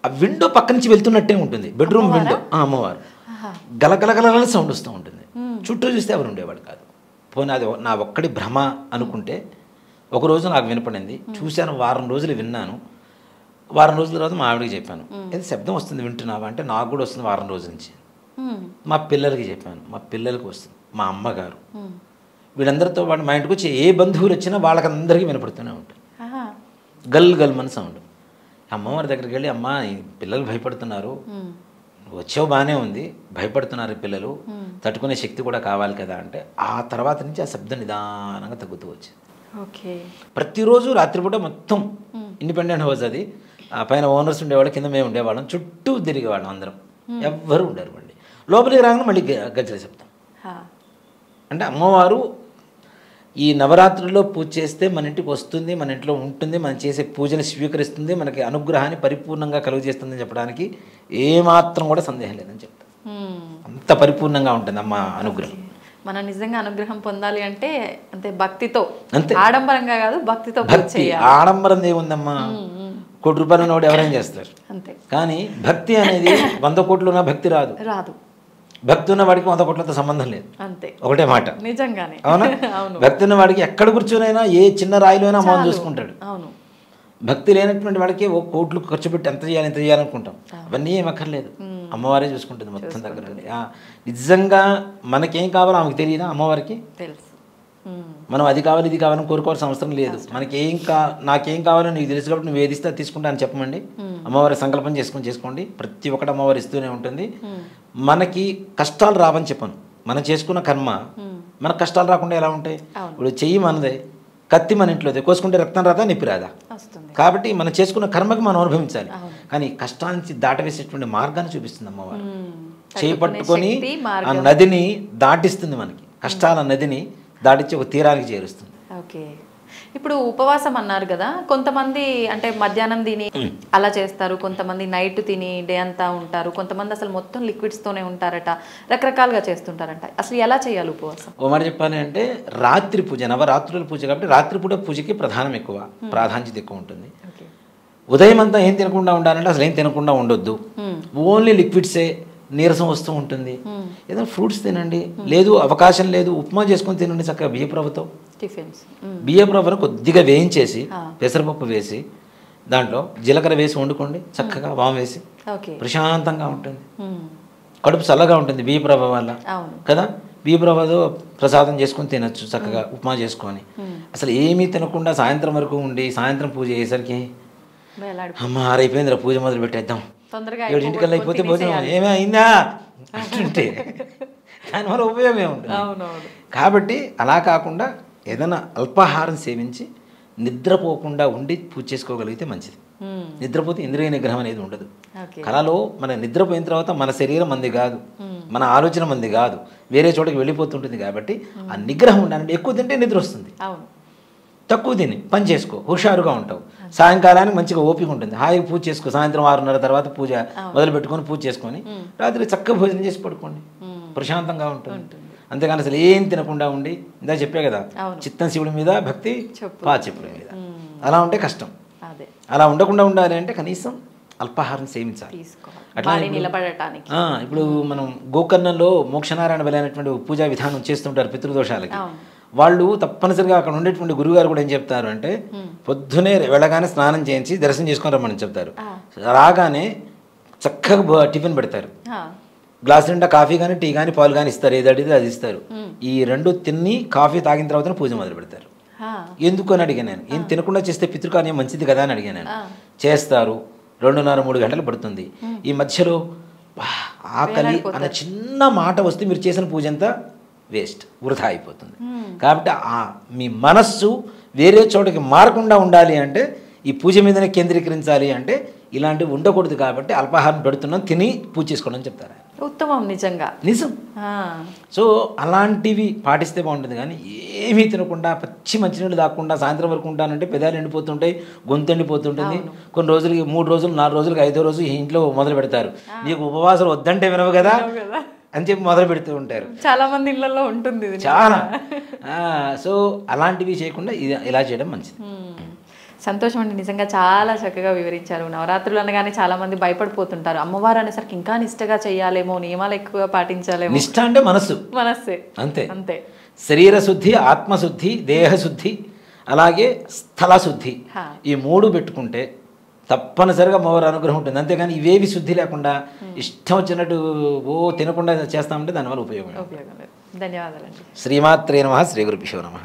ఆ విండో పక్క నుంచి వెళ్తున్నట్టే ఉంటుంది, బెడ్రూమ్ విండో. అమ్మవారు గలగలగల సౌండ్ వస్తూ ఉంటుంది. చుట్టూ చూస్తే ఎవరు ఉండేవాడు కాదు. పోనీ అది నా ఒక్కడి భ్రమ అనుకుంటే ఒకరోజు నాకు వినపడింది, చూశాను, వారం రోజులు విన్నాను. వారం రోజుల తర్వాత మా ఆవిడకి చెప్పాను, ఏదో శబ్దం వస్తుంది వింటున్నావా అంటే, నాకు కూడా వస్తుంది వారం రోజుల నుంచి. మా పిల్లలకి చెప్పాను, మా పిల్లలకి వస్తుంది, మా అమ్మగారు, వీళ్ళందరితో పాటు మా ఇంటికి వచ్చి ఏ బంధువులు వచ్చినా వాళ్ళకందరికీ వినపడుతూనే ఉంటుంది. గల్ గల్ మన సౌండ్. అమ్మవారి దగ్గరికి వెళ్ళి, అమ్మ పిల్లలు భయపడుతున్నారు, వచ్చావు బాగానే ఉంది, భయపడుతున్నారు పిల్లలు, తట్టుకునే శక్తి కూడా కావాలి కదా అంటే, ఆ తర్వాత నుంచి ఆ శబ్దం నిదానంగా తగ్గుతూ వచ్చింది. ఓకే. ప్రతిరోజు రాత్రిపూట మొత్తం ఇండిపెండెంట్ హౌస్ అది, ఆ పైన ఓనర్స్ ఉండేవాళ్ళు, కింద మేము ఉండేవాళ్ళం, చుట్టూ తిరిగేవాళ్ళం అందరం, ఎవ్వరూ ఉండరు. మళ్ళీ లోపలికి రాగానే మళ్ళీ గజ్జల శబ్దం. అంటే అమ్మవారు ఈ నవరాత్రుల్లో పూజ చేస్తే మన ఇంటికి వస్తుంది, మన ఇంట్లో ఉంటుంది, మనం చేసే పూజని స్వీకరిస్తుంది, మనకి అనుగ్రహాన్ని పరిపూర్ణంగా కలుగజేస్తుందని చెప్పడానికి ఏమాత్రం కూడా సందేహం లేదని చెప్తాను. అంత పరిపూర్ణంగా ఉంటుంది అమ్మ అనుగ్రహం. మనం నిజంగా అనుగ్రహం పొందాలి అంటే అంతే భక్తితో, అంతే, ఆడంబరంగా కాదు, భక్తితో. భక్తి. ఆడంబరం ఏముందమ్మా, కోటి రూపాయలు ఉన్నవాడు ఎవరైనా చేస్తారు, అంతే. కానీ భక్తి అనేది 100 కోట్లు ఉన్న భక్తి రాదు. భక్తి ఉన్న వాడికి 100 కోట్లతో సంబంధం లేదు, అంతే, ఒకటే మాట. నిజంగానే, అవునా? భక్తి ఉన్న వాడికి ఎక్కడ కూర్చొనైనా ఏ చిన్న రాయిలోనైనా అమ్మని చూసుకుంటాడు. భక్తి లేనటువంటి వాడికి ఓ కోట్లు ఖర్చు పెట్టి ఎంత చేయాలి ఎంత చేయాలనుకుంటాం, అవన్నీ ఏం అక్కర్లేదు, అమ్మవారే చూసుకుంటుంది మొత్తం దగ్గర. నిజంగా మనకేం కావాలో ఆమెకు తెలియదా అమ్మవారికి? తెలుసు. మనం అది కావాలి ఇది కావాలని కోరుకోవాల్సిన అవసరం లేదు. మనకేం నాకేం కావాలో నీకు తెలుసు కాబట్టి నువ్వు ఏదిస్తే తీసుకుంటా అని చెప్పమండి, అమ్మవారి సంకల్పం చేసుకోండి. ప్రతి ఒక్కటి అమ్మవారు ఇస్తూనే ఉంటుంది. మనకి కష్టాలు రావని చెప్పను, మనం చేసుకున్న కర్మ మనకు కష్టాలు రాకుండా ఎలా ఉంటాయి? ఇప్పుడు చెయ్యి మనదే, కత్తి మన ఇంట్లోదే, కోసుకుంటే రక్తం రాదా, నొప్పి రాదా? కాబట్టి మనం చేసుకున్న కర్మకి మనం అనుభవించాలి. కానీ కష్టాల నుంచి దాటవేసేటువంటి మార్గాన్ని చూపిస్తుంది అమ్మవారు. చేయి పట్టుకొని ఆ నదిని దాటిస్తుంది, మనకి కష్టాల నదిని దాటించి ఒక తీరానికి చేరుస్తుంది. ఓకే. ఇప్పుడు ఉపవాసం అన్నారు కదా, కొంతమంది అంటే మధ్యాహ్నం తిని అలా చేస్తారు, కొంతమంది నైట్ తిని డే అంతా ఉంటారు, కొంతమంది అసలు మొత్తం లిక్విడ్స్తోనే ఉంటారట, రకరకాలుగా చేస్తుంటారట. అసలు ఎలా చేయాలి ఉపవాసం? ఓ మాట చెప్పాలి అంటే, రాత్రి పూజ, నవరాత్రుల పూజ కాబట్టి రాత్రిపూట పూజకి ప్రాధాన్యత ఎక్కువ ఉంటుంది. ఉదయం అంతా ఏం తినకుండా ఉండాలంటే అసలు ఏం తినకుండా ఉండొద్దు, ఓన్లీ లిక్విడ్సే. నీరసం వస్తూ ఉంటుంది, ఏదైనా ఫ్రూట్స్ తినండి, లేదు అవకాశం లేదు ఉప్మా చేసుకొని తినండి చక్కగా. బియ్యప్రవ్వతో టిఫిన్స్, బియ్యప్రవ్వను కొద్దిగా వేయించేసి పెసరపప్పు వేసి దాంట్లో జీలకర్ర వేసి వండుకోండి చక్కగా, వాము వేసి, ప్రశాంతంగా ఉంటుంది, కడుపు చల్లగా ఉంటుంది బియ్యప్రవ్వ వల్ల కదా. బియ్యప్రవ్వతో ప్రసాదం చేసుకొని తినచ్చు చక్కగా, ఉప్మా చేసుకొని. అసలు ఏమీ తినకుండా సాయంత్రం వరకు ఉండి సాయంత్రం పూజ అయ్యేసరికి అమ్మ ఆరైపోయిందిరా పూజ మొదలు పెట్టేద్దాం, 7 అయిపోతే భోజనం ఏమే అయిందా అంటుంటే దానివల్ల ఉపయోగం ఏముంటుంది? కాబట్టి అలా కాకుండా ఏదైనా అల్పాహారం సేవించి నిద్రపోకుండా ఉండి పూజ చేసుకోగలిగితే మంచిది. నిద్రపోతే ఇంద్రియ నిగ్రహం అనేది ఉండదు. కళలో మన నిద్రపోయిన తర్వాత మన శరీరం మంది కాదు, మన ఆలోచన మంది కాదు, వేరే చోటకి వెళ్ళిపోతుంటుంది. కాబట్టి ఆ నిగ్రహం ఉండాలంటే ఎక్కువ తింటే నిద్ర వస్తుంది, తక్కువ తిని పని చేసుకో, హుషారుగా ఉంటావు. సాయంకాలానికి మంచిగా ఓపిక ఉంటుంది, హాయిగా పూజ చేసుకో. సాయంత్రం 6:30 తర్వాత పూజ మొదలు పెట్టుకొని పూజ చేసుకొని రాత్రి చక్కగా భోజనం చేసి పడుకోండి, ప్రశాంతంగా ఉంటుంది. అంతేగాని అసలు ఏం తినకుండా ఉండి, ఇందా చెప్పే కదా, చిత్తం శివుడి మీద భక్తి చెప్పుల మీద, అలా ఉంటే కష్టం. అలా ఉండకుండా ఉండాలి అంటే కనీసం అల్పాహారం సేవించాలి. అట్లా ఇప్పుడు మనం గోకర్ణంలో మోక్షనారాయణ బలైనటువంటి పూజా విధానం చేస్తుంటారు పితృదోషాలకి. వాళ్ళు తప్పనిసరిగా అక్కడ ఉండేటువంటి గురువుగారు కూడా ఏం చెప్తారు అంటే, పొద్దునే వెళ్ళగానే స్నానం చేయించి దర్శనం చేసుకొని రమ్మని చెప్తారు. రాగానే చక్కగా టిఫిన్ పెడతారు, గ్లాస్ నిండా కాఫీ కానీ టీ కానీ పాలు కానీ ఇస్తారు, ఏది అడిగితే అది ఇస్తారు. ఈ 2 తిని కాఫీ తాగిన తర్వాత పూజ మొదలు పెడతారు. ఎందుకు అని అడిగాను నేను, ఏం తినకుండా చేస్తే పితృకార్యం మంచిది కదా అని అడిగాను నేను. చేస్తారు, 2:30-3 గంటలు పడుతుంది. ఈ మధ్యలో ఆకలి అన్న చిన్న మాట వస్తే మీరు చేసిన పూజ అంతా వేస్ట్, వృధా అయిపోతుంది. కాబట్టి మీ మనస్సు వేరే చోటకి మారకుండా ఉండాలి అంటే, ఈ పూజ మీదనే కేంద్రీకరించాలి అంటే ఇలాంటివి ఉండకూడదు. కాబట్టి అల్పాహారం పెడుతున్నాం, తిని పూజ చేసుకోవడం చెప్తారు. ఉత్తమం, నిజంగా నిజం. సో అలాంటివి పాటిస్తే బాగుంటుంది. కానీ ఏమీ తినకుండా పచ్చి మంచినీళ్ళు తాకుండా సాయంత్రం వరకు ఉంటానంటే పెదాలు ఎండిపోతుంటాయి, గొంతు ఎండిపోతుంటుంది. కొన్ని రోజులకి 3 రోజులు 4 రోజులకి 5వ రోజు ఇంట్లో మొదలు పెడతారు, నీకు ఉపవాసం వద్దంటే వినవు కదా అని చెప్పి మొదలు పెడుతూ ఉంటారు. చాలా మంది ఇళ్లలో ఉంటుంది చాలా. సో అలాంటివి చేయకుండా ఇలా చేయడం మంచిది. సంతోషం అండి, నిజంగా చాలా చక్కగా వివరించారు. నవరాత్రులు అనగానే చాలా మంది భయపడిపోతుంటారు, అమ్మవారు అనేసరికి ఇంకా నిష్టగా చేయాలేమో, నియమాలు ఎక్కువగా పాటించాలేమో. నిష్ట అంటే మనస్సే, అంతే అంతే. శరీర శుద్ధి, ఆత్మశుద్ధి, దేహశుద్ధి, అలాగే స్థలశుద్ధి, ఈ 3 పెట్టుకుంటే తప్పనిసరిగా అమ్మవారి అనుగ్రహం ఉంటుంది. అంతేగాని ఇవేవి శుద్ధి లేకుండా ఇష్టం వచ్చినట్టు తినకుండా చేస్తామంటే దానివల్ల ఉపయోగం. ధన్యవాదాలండి. శ్రీమాత్రే నమః. శ్రీ గురుభ్యో నమః.